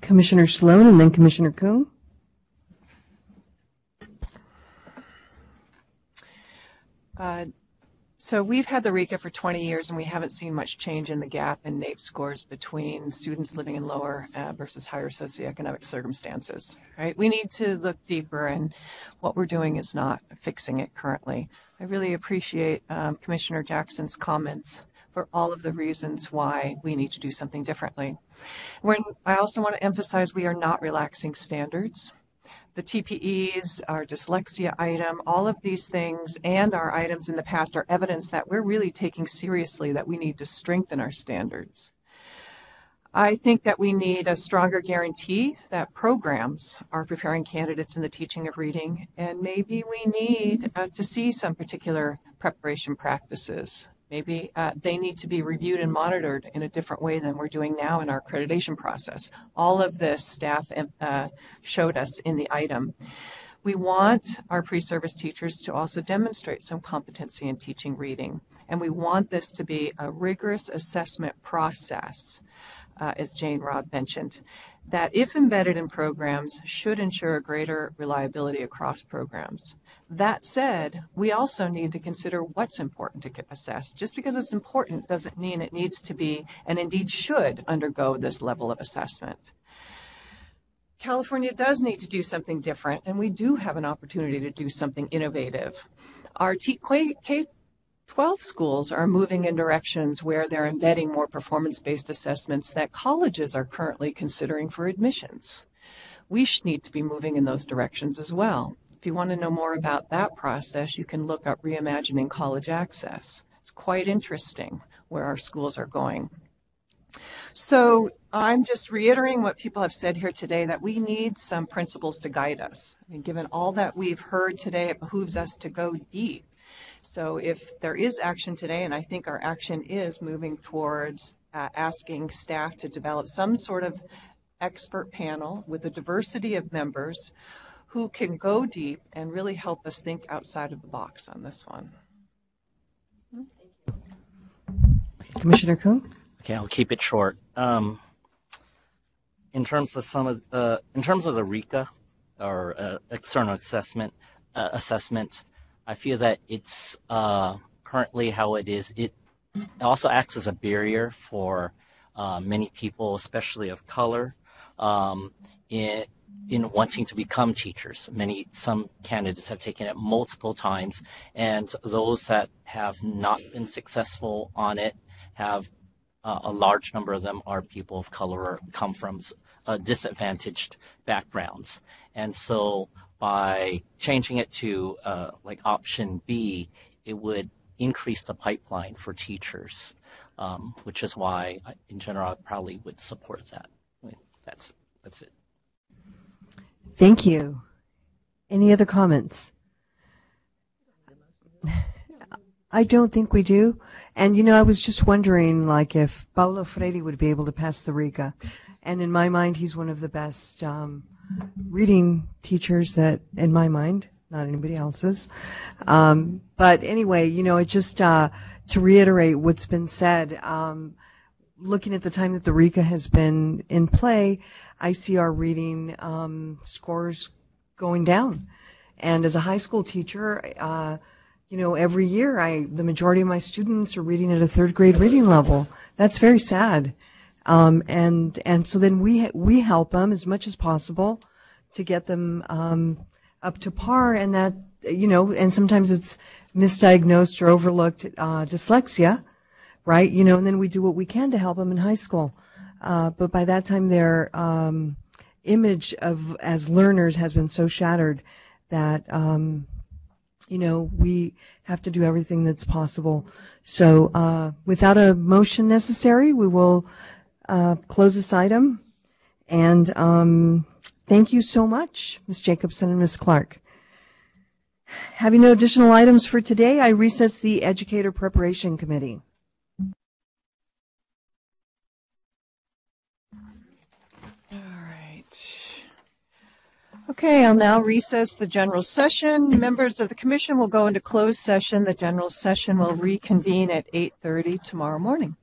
Commissioner Sloan and then Commissioner Kuhn. So we've had the RECA for 20 years, and we haven't seen much change in the gap in NAEP scores between students living in lower versus higher socioeconomic circumstances, right? We need to look deeper, and what we're doing is not fixing it currently. I really appreciate Commissioner Jackson's comments for all of the reasons why we need to do something differently. I also want to emphasize we are not relaxing standards. The TPEs, our dyslexia item, all of these things and our items in the past are evidence that we're really taking seriously that we need to strengthen our standards. I think that we need a stronger guarantee that programs are preparing candidates in the teaching of reading, and maybe we need to see some particular preparation practices. Maybe they need to be reviewed and monitored in a different way than we're doing now in our accreditation process. All of this staff showed us in the item. We want our pre-service teachers to also demonstrate some competency in teaching reading. And we want this to be a rigorous assessment process, as Jane Robb mentioned, that if embedded in programs should ensure greater reliability across programs. That said, we also need to consider what's important to assess. Just because it's important doesn't mean it needs to be, and indeed should, undergo this level of assessment. California does need to do something different, and we do have an opportunity to do something innovative. Our K-12 schools are moving in directions where they're embedding more performance-based assessments that colleges are currently considering for admissions. We need to be moving in those directions as well. If you want to know more about that process, you can look up Reimagining College Access. It's quite interesting where our schools are going. So I'm just reiterating what people have said here today, that we need some principles to guide us. I mean, given all that we've heard today, it behooves us to go deep. So if there is action today, and I think our action is moving towards asking staff to develop some sort of expert panel with a diversity of members who can go deep and really help us think outside of the box on this one. Commissioner Kuhn? Okay, I'll keep it short. In terms of the RECA or external assessment, I feel that it's currently how it is. It also acts as a barrier for many people, especially of color, in wanting to become teachers. Some candidates have taken it multiple times, and those that have not been successful on it have a large number of them are people of color or come from disadvantaged backgrounds. And so by changing it to like option B, it would increase the pipeline for teachers, which is why, in general, I probably would support that. I mean, that's it. Thank you. Any other comments? I don't think we do. And, you know, I was just wondering, like, if Paulo Freire would be able to pass the RECA. And in my mind, he's one of the best reading teachers that, in my mind, not anybody else's. But anyway, you know, it just to reiterate what's been said, looking at the time that the RECA has been in play, I see our reading scores going down. And as a high school teacher, you know, every year the majority of my students are reading at a third grade reading level. That's very sad. And so then we help them as much as possible to get them up to par, and that, you know, and sometimes it's misdiagnosed or overlooked dyslexia, right? You know, and then we do what we can to help them in high school. But by that time, their image of as learners has been so shattered that we have to do everything that's possible. So without a motion necessary, we will close this item. And thank you so much, Ms. Jacobson and Ms. Clark. Having no additional items for today, I recess the Educator Preparation Committee. Okay, I'll now recess the general session. Members of the commission will go into closed session. The general session will reconvene at 8:30 tomorrow morning.